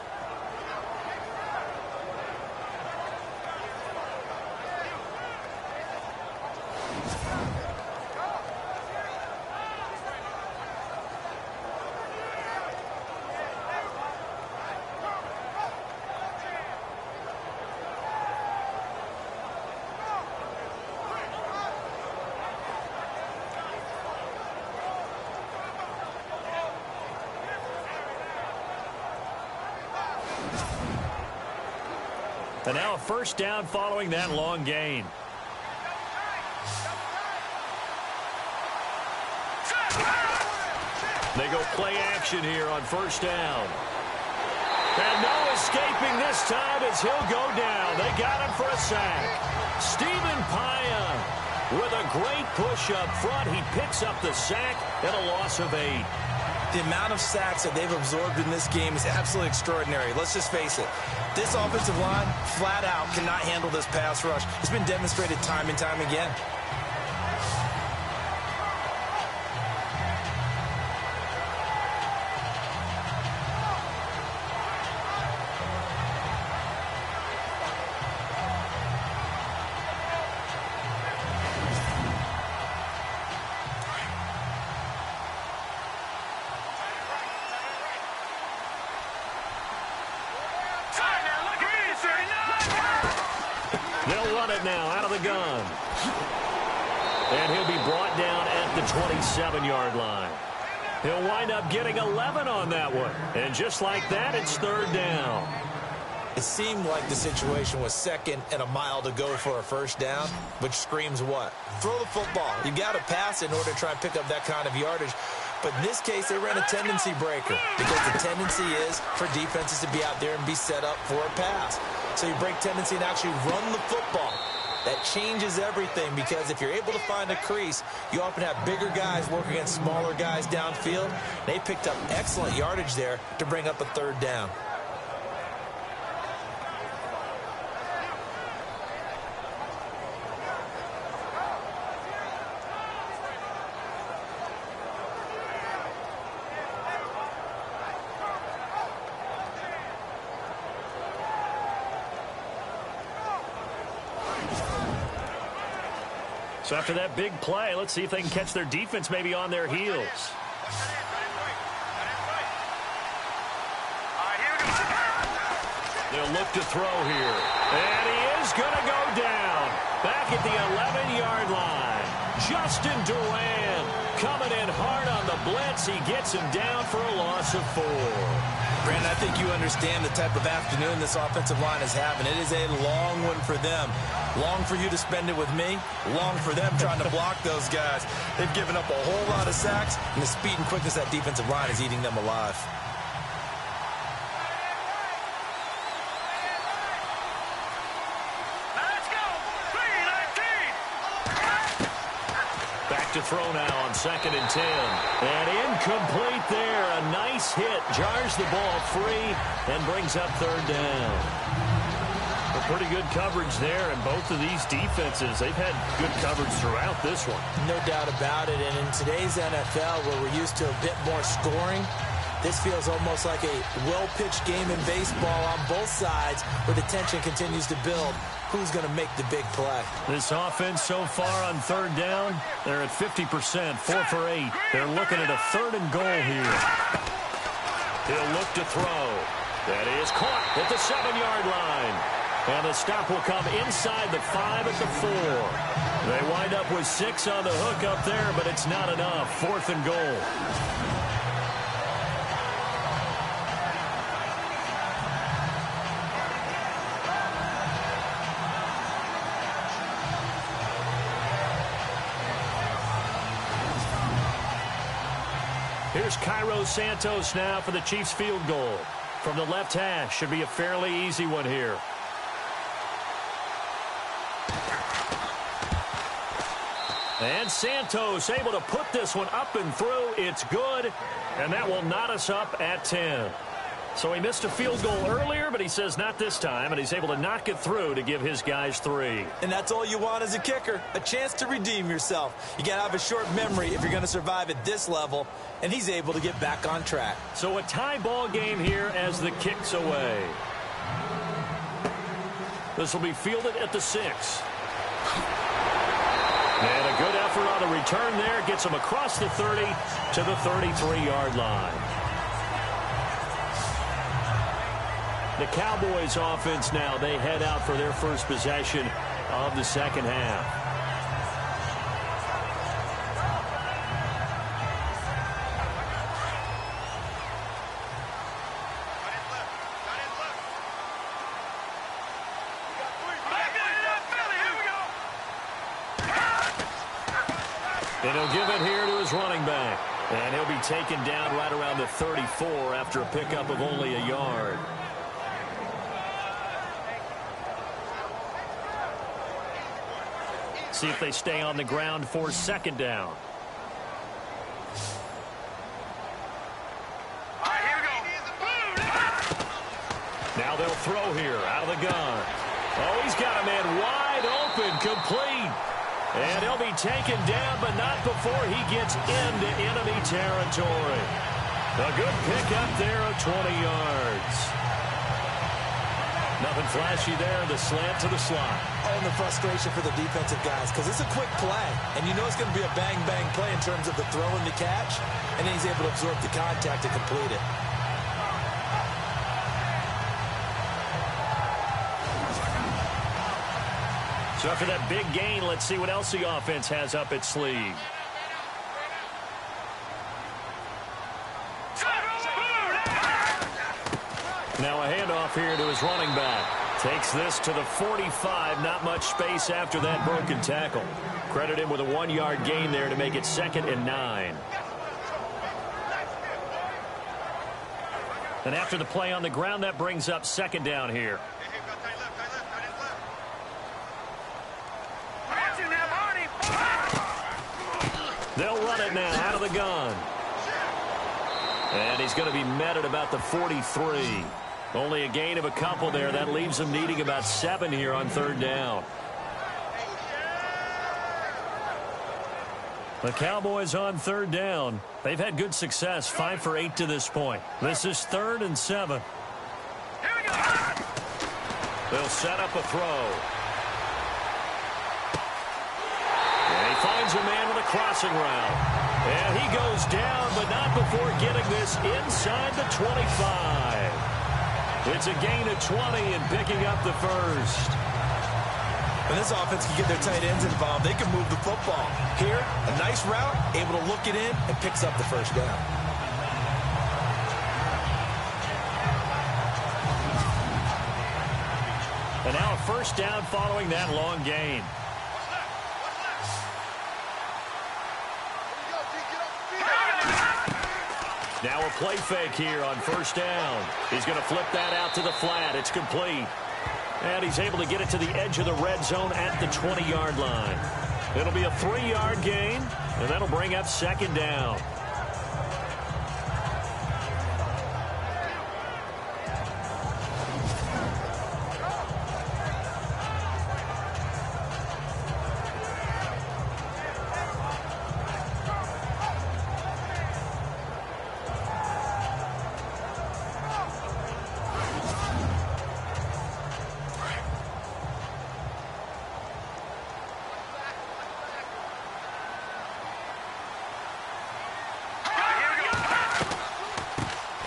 And now a first down following that long gain. They go play action here on first down. And no escaping this time as he'll go down. They got him for a sack. Stephen Paya with a great push up front. He picks up the sack and a loss of 8. The amount of sacks that they've absorbed in this game is absolutely extraordinary. Let's just face it. This offensive line, flat out, cannot handle this pass rush. It's been demonstrated time and time again. They'll run it now out of the gun. And he'll be brought down at the 27-yard line. He'll wind up getting 11 on that one. And just like that, it's third down. It seemed like the situation was second and a mile to go for a first down, which screams what? Throw the football. You got to pass in order to try and pick up that kind of yardage. But in this case, they ran a tendency breaker because the tendency is for defenses to be out there and be set up for a pass. So you break tendency and actually run the football. That changes everything because if you're able to find a crease, you often have bigger guys work against smaller guys downfield. They picked up excellent yardage there to bring up a third down. So after that big play, let's see if they can catch their defense maybe on their heels. They'll look to throw here. And he is going to go down. Back at the 11-yard line. Justin Duran coming in hard on the blitz. He gets him down for a loss of 4. Brandon, I think you understand the type of afternoon this offensive line is having. It is a long one for them. Long for you to spend it with me. Long for them trying to block those guys. They've given up a whole lot of sacks, and the speed and quickness of that defensive line is eating them alive. To throw now on 2nd and 10. And incomplete there. A nice hit. Jars the ball free and brings up third down. A pretty good coverage there, and both of these defenses, they've had good coverage throughout this one. No doubt about it. And in today's NFL, where we're used to a bit more scoring, this feels almost like a well-pitched game in baseball on both sides where the tension continues to build. Who's going to make the big play? This offense so far on third down, they're at 50%, 4 for 8. They're looking at a 3rd and goal here. He'll look to throw. That is caught at the 7-yard line. And the stop will come inside the 5 at the 4. They wind up with 6 on the hook up there, but it's not enough. 4th and goal. Here's Cairo Santos now for the Chiefs field goal. From the left hash, should be a fairly easy one here. And Santos able to put this one up and through. It's good, and that will knot us up at 10. So he missed a field goal earlier, but he says not this time, and he's able to knock it through to give his guys 3. And that's all you want as a kicker, a chance to redeem yourself. You got to have a short memory if you're going to survive at this level, and he's able to get back on track. So a tie ball game here as the kick's away. This will be fielded at the 6. And a good effort on the return there. Gets him across the 30 to the 33-yard line. The Cowboys offense now, they head out for their first possession of the second half. And he'll give it here to his running back. And he'll be taken down right around the 34 after a pickup of only a yard. See if they stay on the ground for second down. they'll throw here out of the gun. Oh, he's got a man wide open, complete. And he'll be taken down, but not before he gets into enemy territory. A good pickup there of 20 yards. Nothing flashy there. The slant to the slot. Oh, and the frustration for the defensive guys, because it's a quick play. And you know it's going to be a bang-bang play in terms of the throw and the catch. And then he's able to absorb the contact to complete it. So after that big gain, let's see what else the offense has up its sleeve. Now a handoff here to his running back. Takes this to the 45. Not much space after that broken tackle. Credit him with a 1-yard gain there to make it 2nd and 9. And after the play on the ground, that brings up 2nd down here. They'll run it now out of the gun. And he's going to be met at about the 43. Only a gain of a couple there. That leaves him needing about 7 here on 3rd down. The Cowboys on 3rd down. They've had good success, 5 for 8 to this point. This is 3rd and 7. They'll set up a throw. Finds a man with a crossing route. And he goes down, but not before getting this inside the 25. It's a gain of 20 and picking up the first. When this offense can get their tight ends involved, they can move the football. Here, a nice route, able to look it in, and picks up the first down. And now a first down following that long gain. Now a play fake here on 1st down. He's going to flip that out to the flat. It's complete. And he's able to get it to the edge of the red zone at the 20-yard line. It'll be a 3-yard gain, and that'll bring up 2nd down.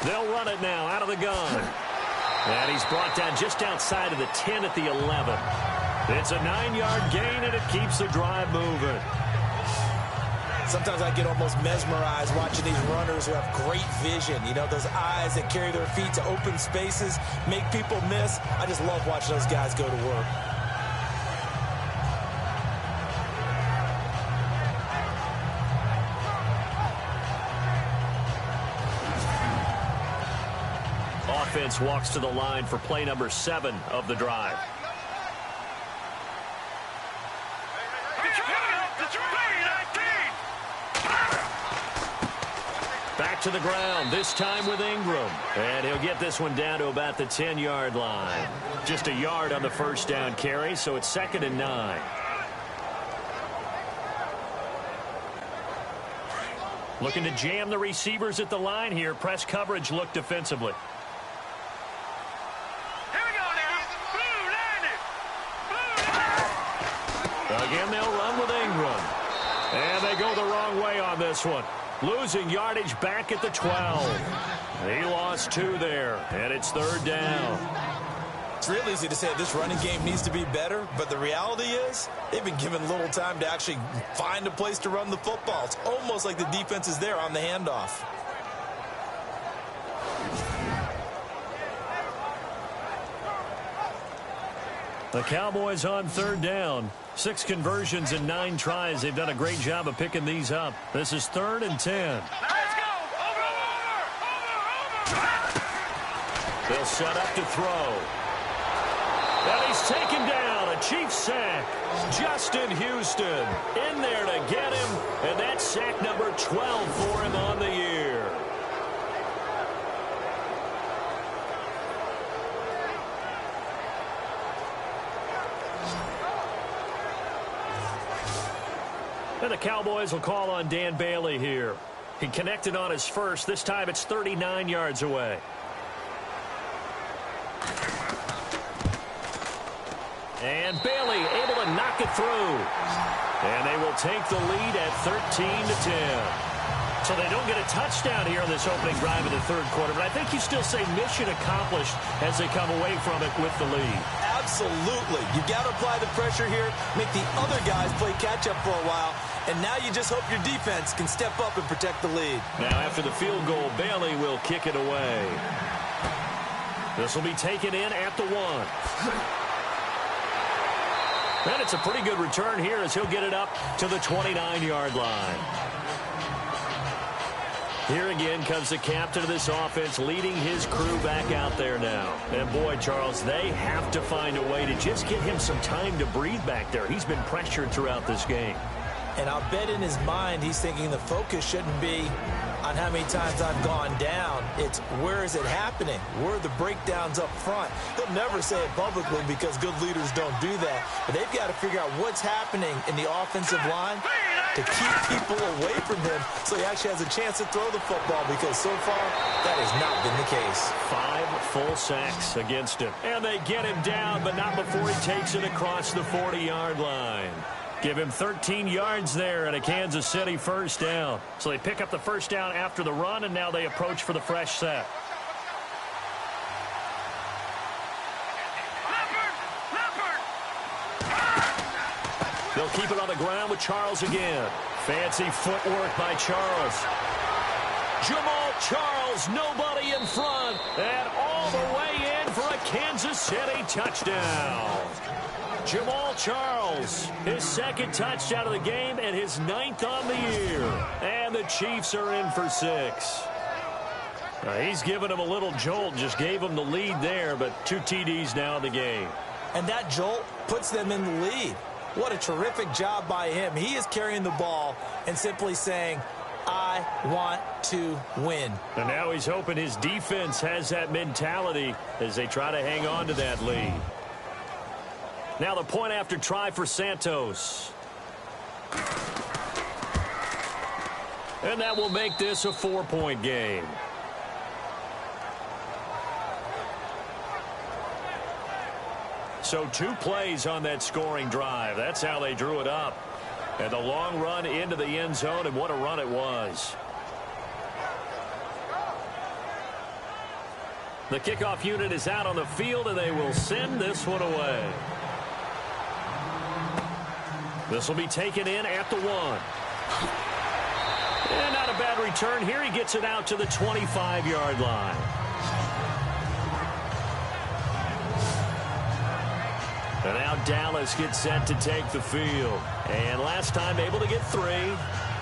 They'll run it now out of the gun. And he's brought down just outside of the 10 at the 11. It's a 9-yard gain, and it keeps the drive moving. Sometimes I get almost mesmerized watching these runners who have great vision. You know, those eyes that carry their feet to open spaces, make people miss. I just love watching those guys go to work. Offense walks to the line for play number 7 of the drive. Back to the ground, this time with Ingram. And he'll get this one down to about the 10-yard line. Just a yard on the first down carry, so it's 2nd and 9. Looking to jam the receivers at the line here. Press coverage look defensively. Again, they'll run with Ingram. And they go the wrong way on this one. Losing yardage back at the 12. He lost 2 there, and it's 3rd down. It's real easy to say this running game needs to be better, but the reality is they've been given little time to actually find a place to run the football. It's almost like the defense is there on the handoff. The Cowboys on 3rd down. 6 conversions and 9 tries. They've done a great job of picking these up. This is 3rd and 10. Let's go! Over! They'll set up to throw. And he's taken down. A Chiefs sack. Justin Houston in there to get him. And that's sack number 12 for him on the year. And the Cowboys will call on Dan Bailey here. He connected on his first. This time it's 39 yards away. And Bailey able to knock it through. And they will take the lead at 13-10. So they don't get a touchdown here in this opening drive of the third quarter. But I think you still say mission accomplished as they come away from it with the lead. Absolutely. You got to apply the pressure here, make the other guys play catch-up for a while, and now you just hope your defense can step up and protect the lead. Now after the field goal, Bailey will kick it away. This will be taken in at the 1. And it's a pretty good return here as he'll get it up to the 29-yard line. Here again comes the captain of this offense leading his crew back out there now. And boy, Charles, they have to find a way to just get him some time to breathe back there. He's been pressured throughout this game. And I'll bet in his mind he's thinking the focus shouldn't be on how many times I've gone down. It's where is it happening? Where are the breakdowns up front? He'll never say it publicly because good leaders don't do that. But they've got to figure out what's happening in the offensive line to keep people away from him so he actually has a chance to throw the football, because so far that has not been the case. 5 full sacks against him. And they get him down, but not before he takes it across the 40-yard line. Give him 13 yards there and a Kansas City first down. So they pick up the first down after the run, and now they approach for the fresh set. They'll keep it on the ground with Charles again. Fancy footwork by Charles. Jamal Charles, nobody in front, and all the way in for a Kansas City touchdown. Jamal Charles, his second touchdown of the game and his 9th on the year. And the Chiefs are in for 6. He's given him a little jolt, just gave him the lead there, but 2 TDs now in the game. And that jolt puts them in the lead. What a terrific job by him. He is carrying the ball and simply saying, I want to win. And now he's hoping his defense has that mentality as they try to hang on to that lead. Now the point after try for Santos. And that will make this a 4-point game. So 2 plays on that scoring drive. That's how they drew it up. And the long run into the end zone, and what a run it was. The kickoff unit is out on the field, and they will send this one away. This will be taken in at the 1. And not a bad return here. He gets it out to the 25-yard line. And now Dallas gets set to take the field. And last time able to get 3.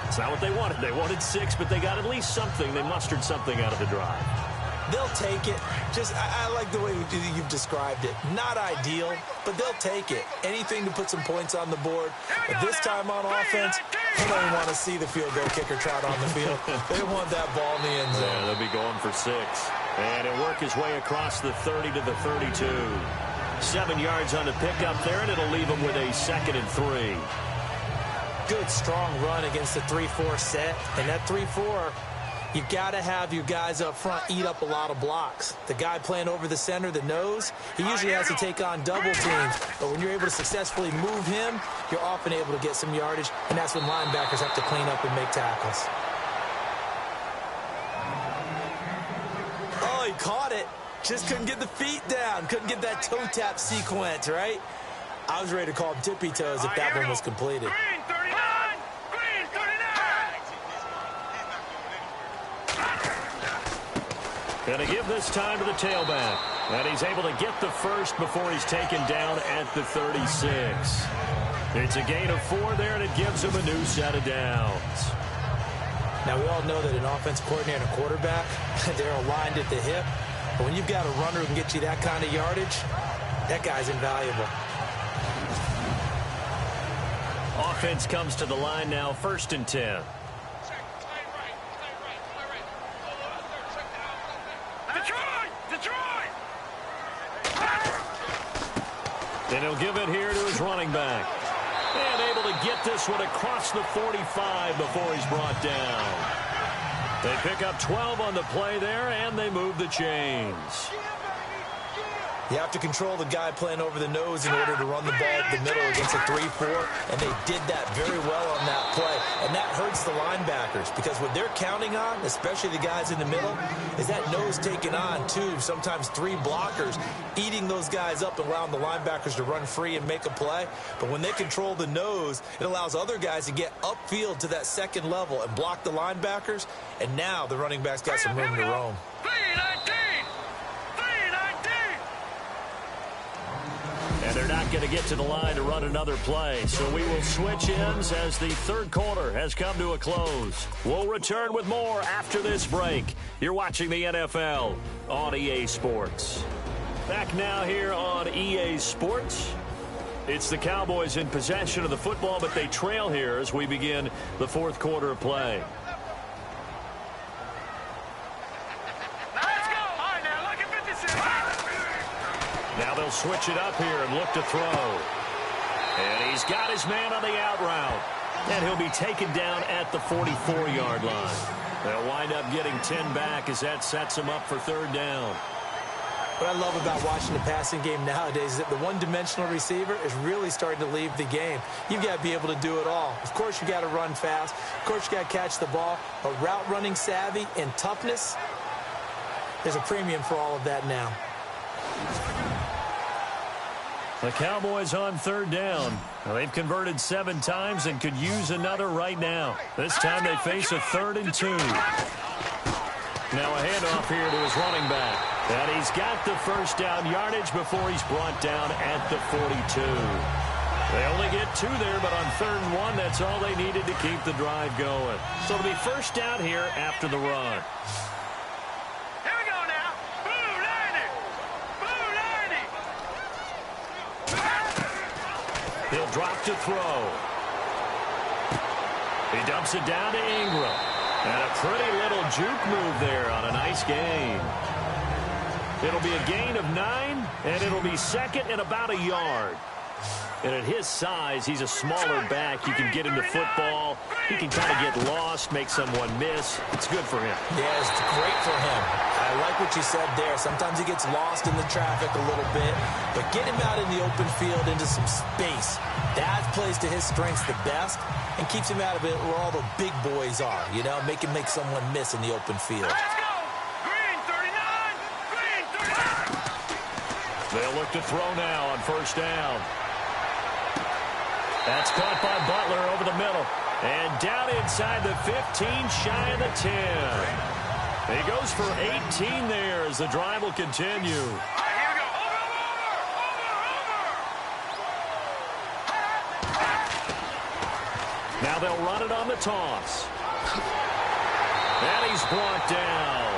It's not what they wanted. They wanted 6, but they got at least something. They mustered something out of the drive. They'll take it. Just, I like the way you've described it. Not ideal, but they'll take it. Anything to put some points on the board. But this time on offense, they don't even want to see the field goal kicker trot on the field. They want that ball in the end zone. Yeah, they'll be going for 6. And he'll work his way across the 30 to the 32. 7 yards on the pickup there, and it'll leave him with a 2nd and 3. Good, strong run against the 3-4 set. And that 3-4, you've got to have your guys up front eat up a lot of blocks. The guy playing over the center, the nose, he usually has to take on double teams. But when you're able to successfully move him, you're often able to get some yardage, and that's when linebackers have to clean up and make tackles. Oh, he caught it. Just couldn't get the feet down. Couldn't get that toe tap sequence, right? I was ready to call him tippy toes if that one was completed. Green 39! Green 39! Going to give this time to the tailback. And he's able to get the first before he's taken down at the 36. It's a gain of 4 there, and it gives him a new set of downs. Now, we all know that an offensive coordinator and a quarterback, they're aligned at the hip. But when you've got a runner who can get you that kind of yardage, that guy's invaluable. Offense comes to the line now, 1st and 10. Detroit! And he'll give it here to his running back. And able to get this one across the 45 before he's brought down. They pick up 12 on the play there, and they move the chains. You have to control the guy playing over the nose in order to run the ball up the middle against a 3-4, and they did that very well on that play. And that hurts the linebackers because what they're counting on, especially the guys in the middle, is that nose taking on 2, sometimes 3 blockers, eating those guys up and allowing the linebackers to run free and make a play. But when they control the nose, it allows other guys to get upfield to that second level and block the linebackers, and now the running backs got some room to roam. And they're not going to get to the line to run another play. So we will switch ends as the third quarter has come to a close. We'll return with more after this break. You're watching the NFL on EA Sports. Back now here on EA Sports. It's the Cowboys in possession of the football, but they trail here as we begin the fourth quarter of play. Now they'll switch it up here and look to throw. And he's got his man on the out route. And he'll be taken down at the 44-yard line. They'll wind up getting 10 back as that sets him up for third down. What I love about watching the passing game nowadays is that the one-dimensional receiver is really starting to leave the game. You've got to be able to do it all. Of course, you got to run fast. Of course, you got to catch the ball. But route running savvy and toughness, there's a premium for all of that now. The Cowboys on third down. Well, they've converted 7 times and could use another right now. This time they face a 3rd and 2. Now a handoff here to his running back. And he's got the first down yardage before he's brought down at the 42. They only get 2 there, but on 3rd and 1, that's all they needed to keep the drive going. So it'll be first down here after the run. He'll drop to throw. He dumps it down to Ingram. And a pretty little juke move there on a nice gain. It'll be a gain of 9, and it'll be second and about a yard. And at his size, he's a smaller back. You can get into football. He can kind of get lost, make someone miss. It's good for him. Yeah, it's great for him. I like what you said there. Sometimes he gets lost in the traffic a little bit, but get him out in the open field into some space. That plays to his strengths the best and keeps him out of it where all the big boys are, you know, make someone miss in the open field. Let's go! Green 39! Green 39! They'll look to throw now on first down. That's caught by Butler over the middle. And down inside the 15, shy of the 10. He goes for 18 there as the drive will continue. All right, here we go. Over. Now they'll run it on the toss. And he's brought down.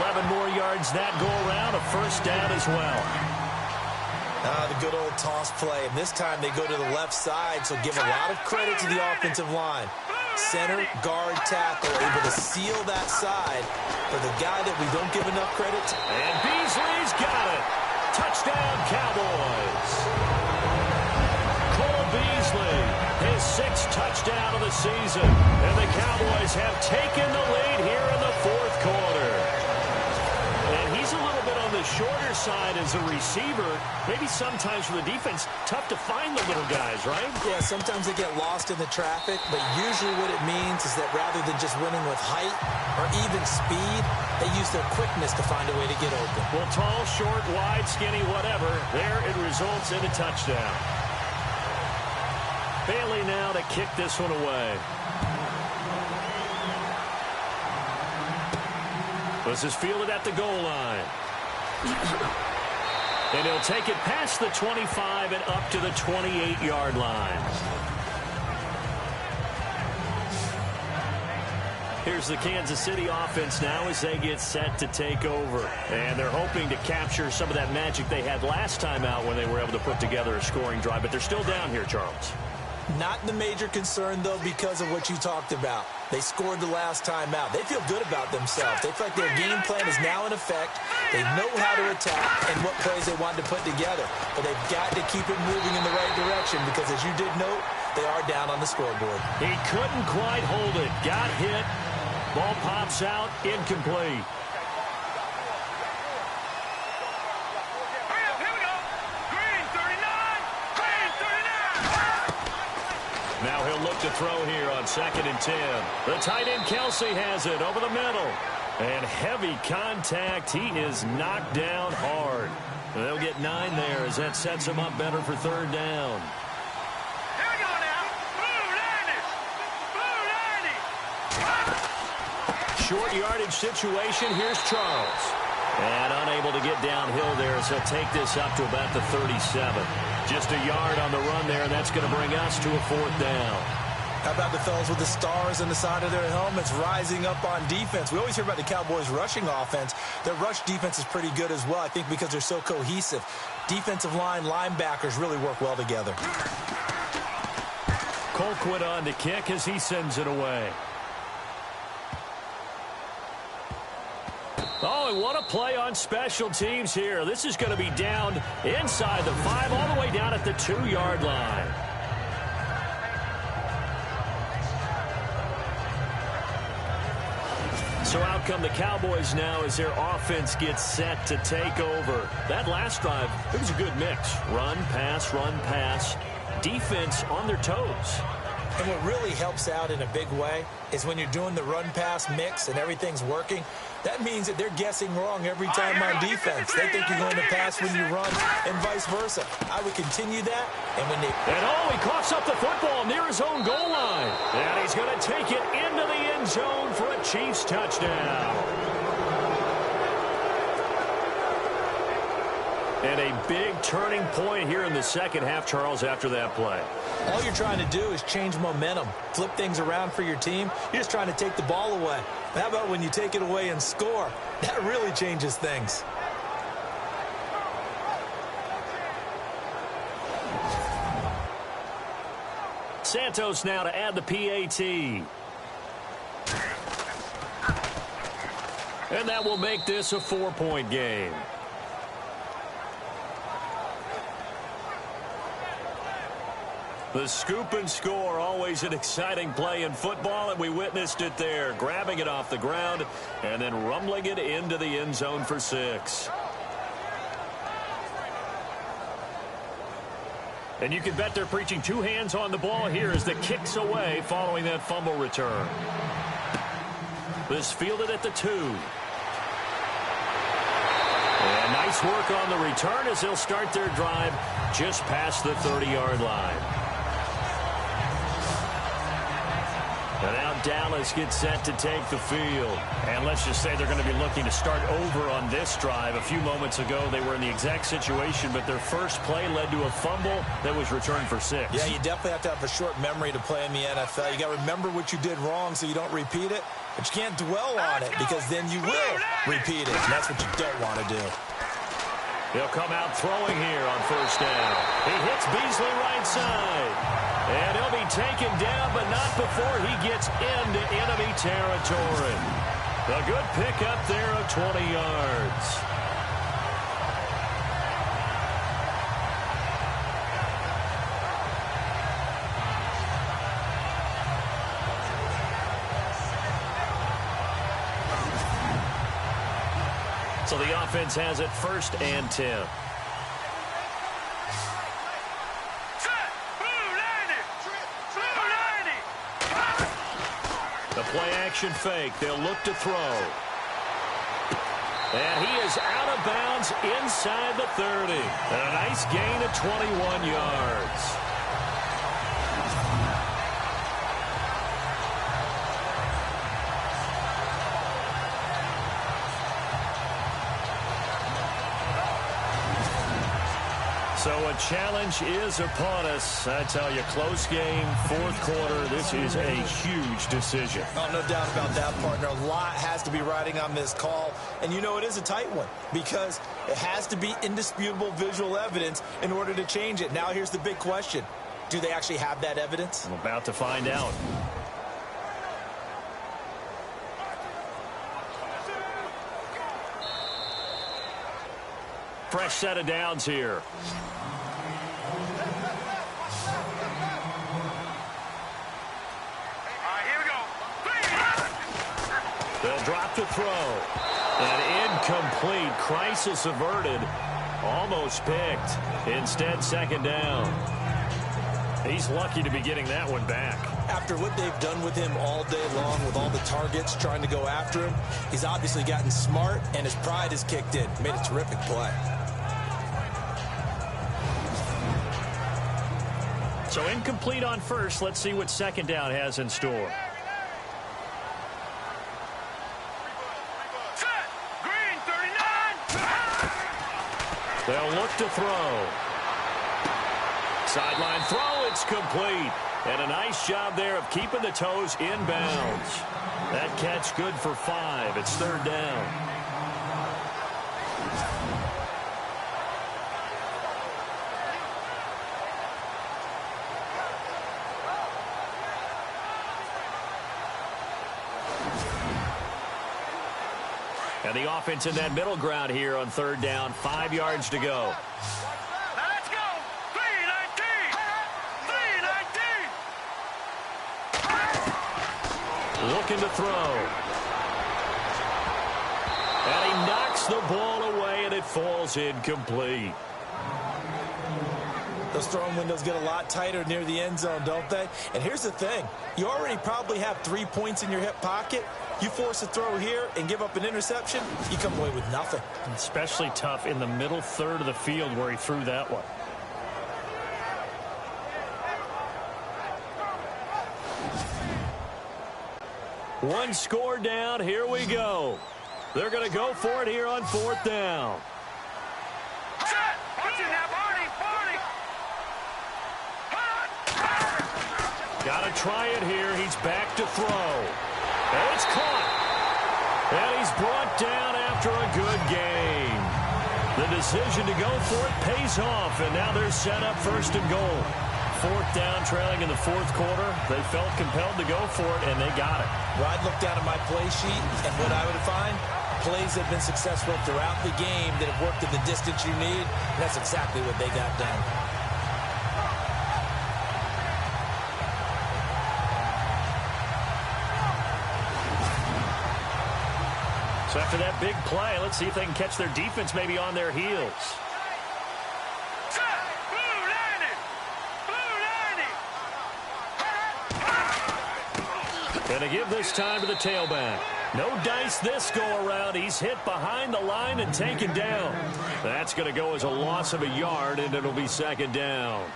11 more yards that go around. A first down as well. The good old toss play. And this time they go to the left side, so give a lot of credit to the offensive line. Center, guard, tackle, able to seal that side for the guy that we don't give enough credit to. And Beasley's got it. Touchdown, Cowboys. Cole Beasley, his 6th touchdown of the season. And the Cowboys have taken the lead here in the fourth quarter. And he's a little bit on the shorter side as a receiver. Maybe sometimes for the defense, tough to find the little guys, right? Yeah, sometimes they get lost in the traffic, but usually what it means is that rather than just winning with height or even speed, they use their quickness to find a way to get open. Well, tall, short, wide, skinny, whatever, there it results in a touchdown. Bailey now to kick this one away. This is fielded at the goal line. And he'll take it past the 25 and up to the 28-yard line. Here's the Kansas City offense now as they get set to take over. And they're hoping to capture some of that magic they had last time out when they were able to put together a scoring drive. But they're still down here, Charles. Not the major concern, though, because of what you talked about. They scored the last time out. They feel good about themselves. They feel like their game plan is now in effect. They know how to attack and what plays they want to put together. But they've got to keep it moving in the right direction because, as you did note, they are down on the scoreboard. He couldn't quite hold it. Got hit. Ball pops out. Incomplete. Now he'll look to throw here on 2nd and 10. The tight end Kelsey has it over the middle. And heavy contact. He is knocked down hard. They'll get 9 there as that sets him up better for 3rd down. Here we go now. Blue 90. Short yardage situation. Here's Charles. And unable to get downhill there as he'll take this up to about the 37. Just a yard on the run there, and that's going to bring us to a 4th down. How about the fellas with the stars on the side of their helmets rising up on defense? We always hear about the Cowboys' rushing offense. Their rush defense is pretty good as well, I think, because they're so cohesive. Defensive line, linebackers really work well together. Colquitt on to kick as he sends it away. Oh, and what a play on special teams here. This is going to be down inside the 5, all the way down at the 2-yard line. So out come the Cowboys now as their offense gets set to take over. That last drive, it was a good mix. Run, pass, defense on their toes. And what really helps out in a big way is when you're doing the run-pass mix and everything's working, that means that they're guessing wrong every time on defense. They think you're going to pass when you run and vice versa. I would continue that. And when they... And he coughs up the football near his own goal line. And he's going to take it into the end zone for a Chiefs touchdown. And a big turning point here in the second half, Charles, after that play. All you're trying to do is change momentum, flip things around for your team. You're just trying to take the ball away. How about when you take it away and score? That really changes things. Santos now to add the PAT. And that will make this a 4-point game. The scoop and score, always an exciting play in football, and we witnessed it there. Grabbing it off the ground and then rumbling it into the end zone for 6. And you can bet they're preaching 2 hands on the ball here as the kick's away following that fumble return. This fielded at the 2. And nice work on the return as they'll start their drive just past the 30-yard line. And now Dallas gets set to take the field. And let's just say they're going to be looking to start over on this drive. A few moments ago, they were in the exact situation, but their first play led to a fumble that was returned for 6. Yeah, you definitely have to have a short memory to play in the NFL. You got to remember what you did wrong so you don't repeat it. But you can't dwell on it because then you will repeat it. And that's what you don't want to do. He'll come out throwing here on 1st down. He hits Beasley right side. And he'll be taken down, but not before he gets into enemy territory. A good pickup there of 20 yards. So the offense has it 1st and 10. Play-action fake. They'll look to throw. And he is out of bounds inside the 30. And a nice gain of 21 yards. So a challenge is upon us. I tell you, close game, 4th quarter. This is a huge decision. Oh, no doubt about that, partner. A lot has to be riding on this call. And you know it is a tight one because it has to be indisputable visual evidence in order to change it. Now here's the big question. Do they actually have that evidence? I'm about to find out. Fresh set of downs here. to throw. An incomplete. Crisis averted. Almost picked. Instead, second down. He's lucky to be getting that one back. After what they've done with him all day long, with all the targets trying to go after him, he's obviously gotten smart, and his pride has kicked in. Made a terrific play. So incomplete on first. Let's see what second down has in store. Green 39. They'll look to throw. Sideline throw, it's complete. And a nice job there of keeping the toes inbounds. That catch good for 5. It's third down. And the offense in that middle ground here on third down. 5 yards to go. Let's go. 319. 319. Looking to throw. And he knocks the ball away, and it falls incomplete. Those throwing windows get a lot tighter near the end zone, don't they? And here's the thing. You already probably have 3 points in your hip pocket. You force a throw here and give up an interception, you come away with nothing. Especially tough in the middle third of the field where he threw that one. One score down. Here we go. They're going to go for it here on fourth down. Set. Watch it now, Barney. Got to try it here. He's back to throw. And it's caught. And he's brought down after a good game. The decision to go for it pays off. And now they're set up first and goal. Fourth down, trailing in the fourth quarter. They felt compelled to go for it, and they got it. Well, I'd look down at my play sheet, and what I would find, plays that have been successful throughout the game that have worked in the distance you need, and that's exactly what they got done. So after that big play, let's see if they can catch their defense maybe on their heels. And to give this time to the tailback. No dice this go-around. He's hit behind the line and taken down. That's going to go as a loss of a yard, and it'll be second down.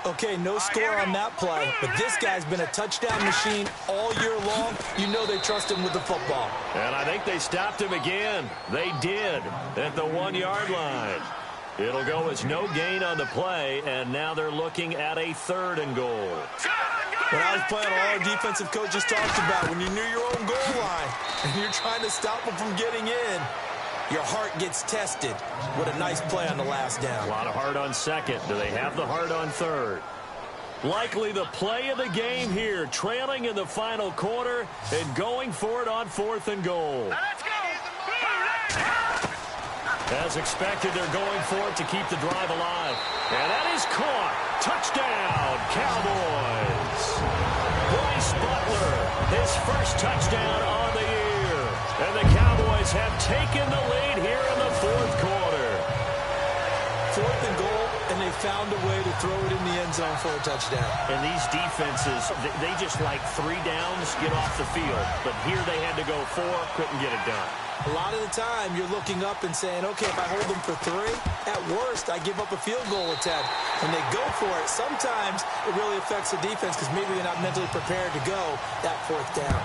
Okay, no score on that play, but this guy's been a touchdown machine all year long. You know they trust him with the football. And I think they stopped him again. They did at the 1-yard line. It'll go as no gain on the play, and now they're looking at a third and goal. When I was playing, all our defensive coaches talked about when you're near your own goal line and you're trying to stop them from getting in, your heart gets tested. What a nice play on the last down. A lot of heart on second. Do they have the heart on third? Likely the play of the game here, trailing in the final quarter and going for it on fourth and goal. Let's go. As expected, they're going for it to keep the drive alive. And that is caught. Touchdown, Cowboys. Brix Bently, his first touchdown on the year. And the Cowboys have taken the lead here in the fourth quarter. Fourth and goal, and they found a way to throw it in the end zone for a touchdown. And these defenses, they just like 3 downs, get off the field. But here they had to go 4, couldn't get it done. A lot of the time, you're looking up and saying, okay, if I hold them for 3, at worst, I give up a field goal attempt. When they go for it, sometimes it really affects the defense because maybe they're not mentally prepared to go that fourth down.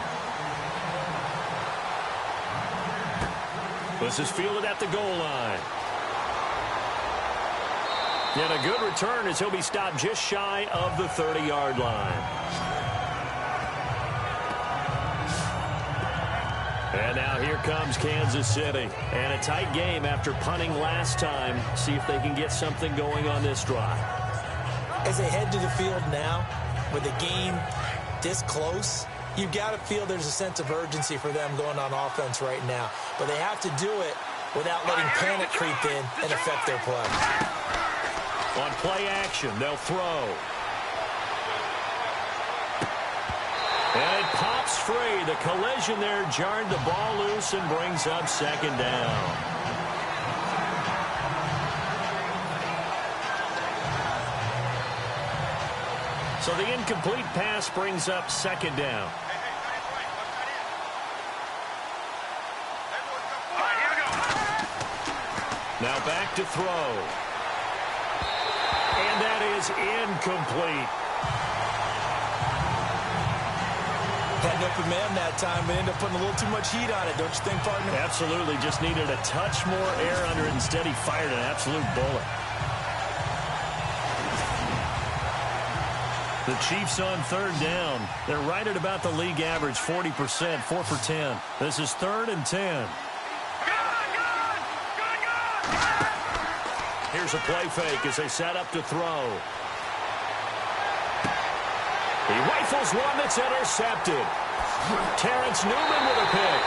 This is fielded at the goal line. And a good return as he'll be stopped just shy of the 30-yard line. And now here comes Kansas City. And a tight game after punting last time. See if they can get something going on this drive. As they head to the field now, with the game this close, you've got to feel there's a sense of urgency for them going on offense right now. But they have to do it without letting panic creep in and affect their play. On play action, they'll throw. And it pops free. The collision there jarred the ball loose and brings up second down. So the incomplete pass brings up second down. Now back to throw. And that is incomplete. Had an open man that time, but ended up putting a little too much heat on it, don't you think, partner? Absolutely. Just needed a touch more air under it. Instead, he fired an absolute bullet. The Chiefs on third down. They're right at about the league average, 40%, 4 for 10. This is 3rd and 10. Here's a play fake as they set up to throw. He rifles one that's intercepted. Terrence Newman with a pick.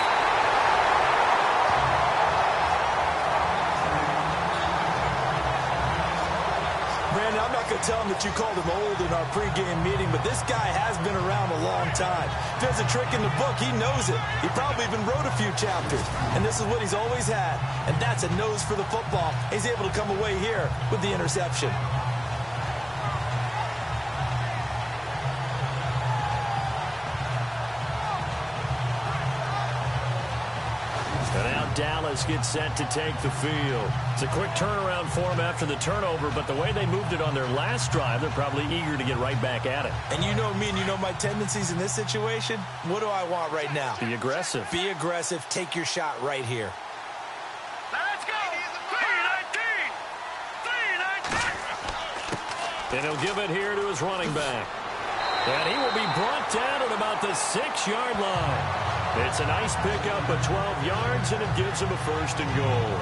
Brandon, I'm not going to tell him that you called him old in our pregame meeting, but this guy has been around a long time. If there's a trick in the book, he knows it. He probably even wrote a few chapters, and this is what he's always had, and that's a nose for the football. He's able to come away here with the interception. Dallas gets set to take the field. It's a quick turnaround for them after the turnover, but the way they moved it on their last drive, they're probably eager to get right back at it. And you know me and you know my tendencies in this situation. What do I want right now? Be aggressive. Be aggressive. Take your shot right here. Let's go. 3-19. And he'll give it here to his running back. And he will be brought down at about the 6-yard line. It's a nice pickup of 12 yards, and it gives him a 1st and goal.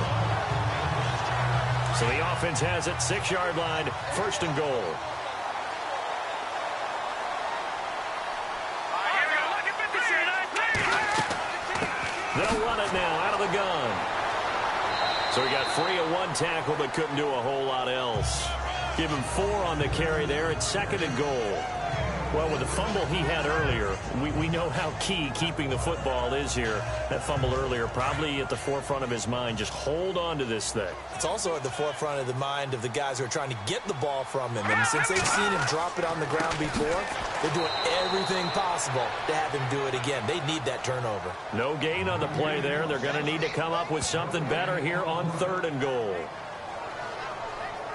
So the offense has it, 6-yard line, 1st and goal. They'll run it now out of the gun. So he got free of one tackle, but couldn't do a whole lot else. Give him 4 on the carry there at 2nd and goal. Well, with the fumble he had earlier, we know how key keeping the football is here. That fumble earlier probably at the forefront of his mind. Just hold on to this thing. It's also at the forefront of the mind of the guys who are trying to get the ball from him. And since they've seen him drop it on the ground before, they're doing everything possible to have him do it again. They need that turnover. No gain on the play there. They're going to need to come up with something better here on 3rd and goal.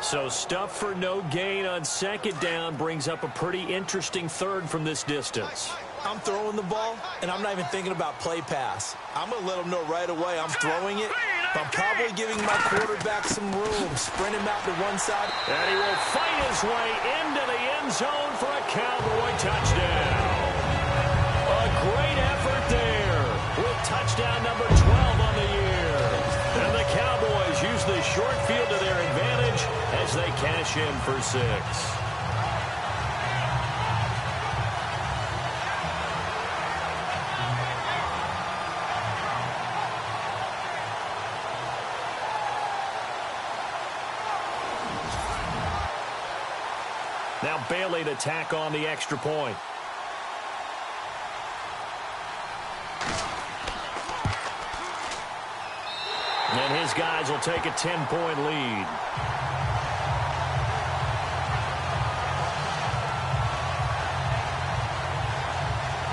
So stuff for no gain on 2nd down brings up a pretty interesting 3rd from this distance. I'm throwing the ball, and I'm not even thinking about play pass. I'm going to let them know right away I'm throwing it. But I'm probably giving my quarterback some room. Sprint him out to one side. And he will fight his way into the end zone for a Cowboy touchdown. A great effort there with touchdown number 12 on the year. And the Cowboys use the short field to their advantage as they cash in for 6. Now Bailey to tack on the extra point. And his guys will take a 10-point lead.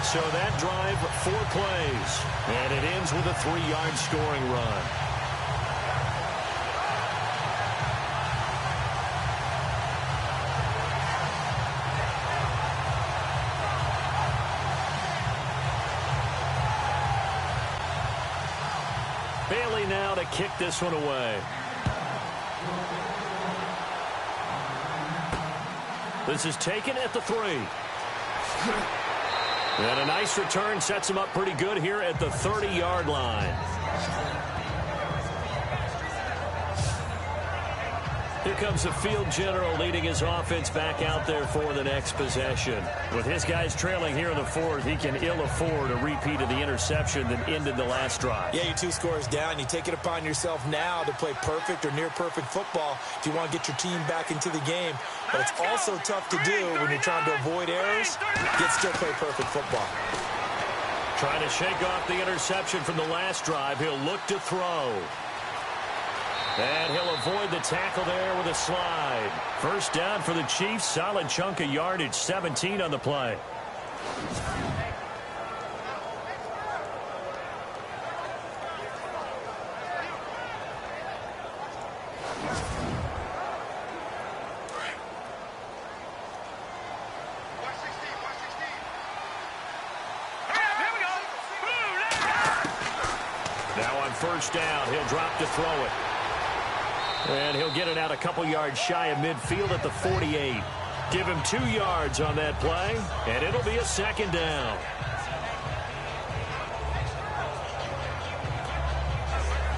So that drive, 4 plays. And it ends with a 3-yard scoring run. Bailey now to kick this one away. This is taken at the 3. And a nice return sets him up pretty good here at the 30-yard line. Here comes the field general leading his offense back out there for the next possession. With his guys trailing here in the 4th, he can ill afford a repeat of the interception that ended the last drive. Yeah, you're 2 scores down. You take it upon yourself now to play perfect or near perfect football if you want to get your team back into the game. But it's also tough to do when you're trying to avoid errors, yet still play perfect football. Trying to shake off the interception from the last drive. He'll look to throw. And he'll avoid the tackle there with a slide. First down for the Chiefs. Solid chunk of yardage. 17 on the play. Now on first down, he'll drop to throw it. And he'll get it out a couple yards shy of midfield at the 48. Give him 2 yards on that play, and it'll be a second down.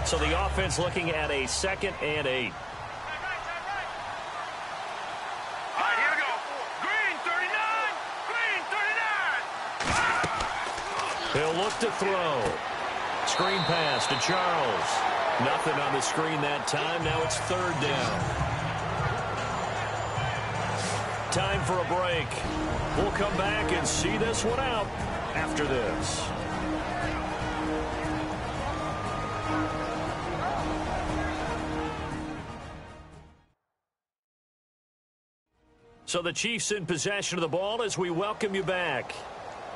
So the offense looking at a 2nd and 8. All right, here we go. Green 39. Green 39. He'll look to throw. Screen pass to Charles. Nothing on the screen that time. Now it's 3rd down. Time for a break. We'll come back and see this one out after this. So the Chiefs in possession of the ball as we welcome you back.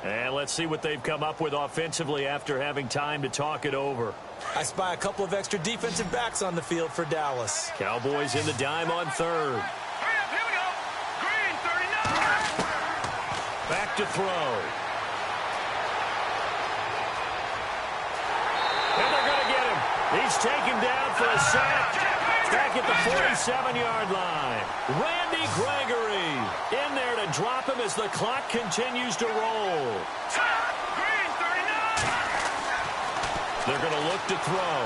And let's see what they've come up with offensively after having time to talk it over. I spy a couple of extra defensive backs on the field for Dallas. Cowboys in the dime on 3rd. Hurry up, here we go. Green 39. Back to throw. And they're going to get him. He's taken down for a sack. Back at the 47-yard line. Randy Gregory in there to drop him as the clock continues to roll. Green 39. They're going to look to throw.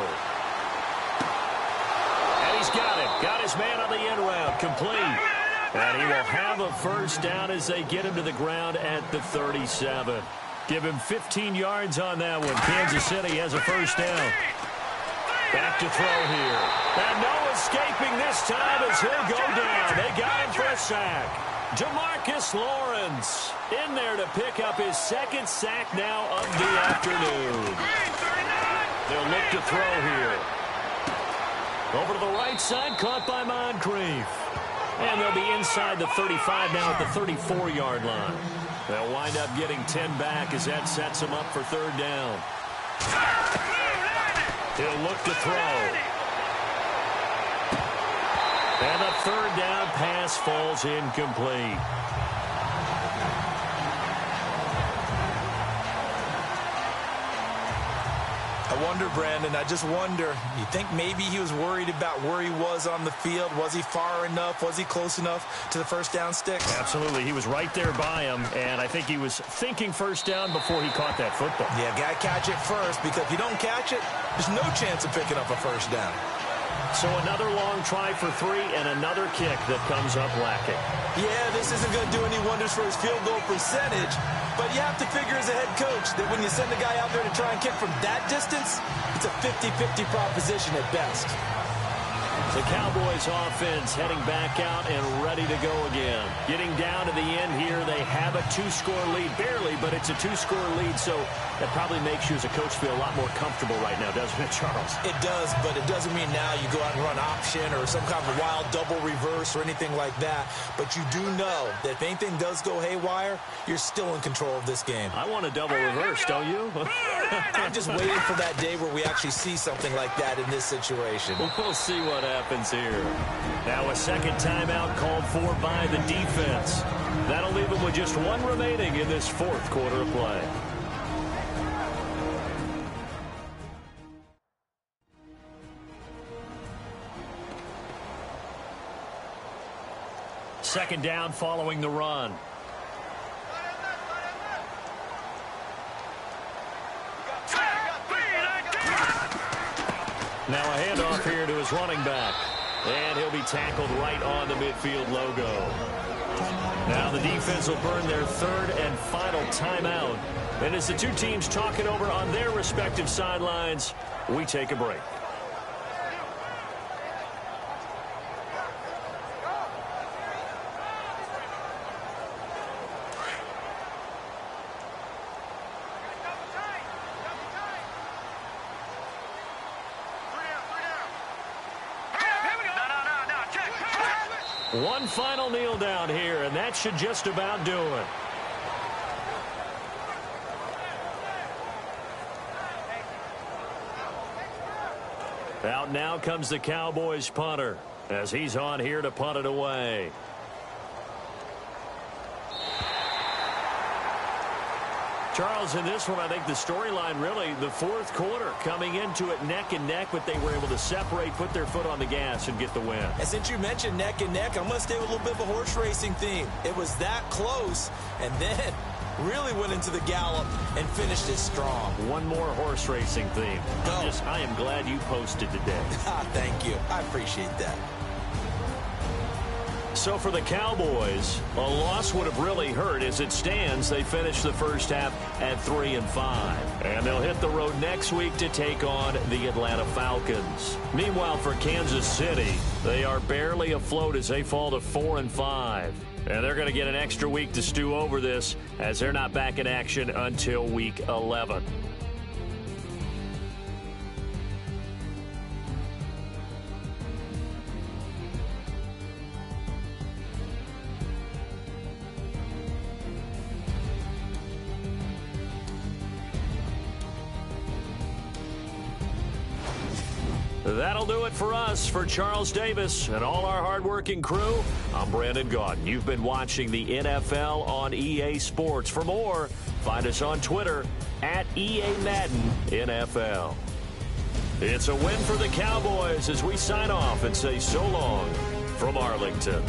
And he's got it. Got his man on the end route. Complete. And he will have a first down as they get him to the ground at the 37. Give him 15 yards on that one. Kansas City has a first down. Back to throw here. And no escaping this time as he'll go down. They got him for a sack. Demarcus Lawrence in there to pick up his 2nd sack now of the afternoon. They'll look to throw here. Over to the right side, caught by Moncrief. And they'll be inside the 35 now at the 34-yard line. They'll wind up getting 10 back as that sets them up for 3rd down. He'll look to throw. And the 3rd down pass falls incomplete. I wonder, Brandon, I just wonder, you think maybe he was worried about where he was on the field? Was he far enough? Was he close enough to the first down stick? Absolutely. He was right there by him, and I think he was thinking first down before he caught that football. Yeah, got to catch it first, because if you don't catch it, there's no chance of picking up a first down. So another long try for 3 and another kick that comes up lacking. Yeah, this isn't going to do any wonders for his field goal percentage, but you have to figure as a head coach that when you send a guy out there to try and kick from that distance, it's a 50-50 proposition at best. The Cowboys offense heading back out and ready to go again. Getting down to the end here, they have a 2-score lead. Barely, but it's a 2-score lead, so that probably makes you as a coach feel a lot more comfortable right now, doesn't it, Charles? It does, but it doesn't mean now you go out and run option or some kind of wild double reverse or anything like that. But you do know that if anything does go haywire, you're still in control of this game. I want a double reverse, don't you? I'm just waiting for that day where we actually see something like that in this situation. We'll see what happens here. Now a second timeout called for by the defense. That'll leave them with just 1 remaining in this 4th quarter of play. Second down following the run. Now a handoff here to his running back. And he'll be tackled right on the midfield logo. Now the defense will burn their 3rd and final timeout. And as the two teams talk it over on their respective sidelines, we take a break. One final kneel down here, and that should just about do it. Out now comes the Cowboys punter as he's on here to punt it away. Charles, in this one, I think the storyline really, the fourth quarter, coming into it neck and neck, but they were able to separate, put their foot on the gas, and get the win. And since you mentioned neck and neck, I'm going to stay with a little bit of a horse racing theme. It was that close, and then really went into the gallop and finished it strong. One more horse racing theme. I am glad you posted today. Thank you. I appreciate that. So for the Cowboys, a loss would have really hurt. As it stands, they finished the first half at 3-5. And they'll hit the road next week to take on the Atlanta Falcons. Meanwhile, for Kansas City, they are barely afloat as they fall to 4-5. And they're going to get an extra week to stew over this as they're not back in action until week 11. That'll do it for us. For Charles Davis and all our hardworking crew, I'm Brandon Gaudin. You've been watching the NFL on EA Sports. For more, find us on Twitter at EA Madden NFL. It's a win for the Cowboys as we sign off and say so long from Arlington.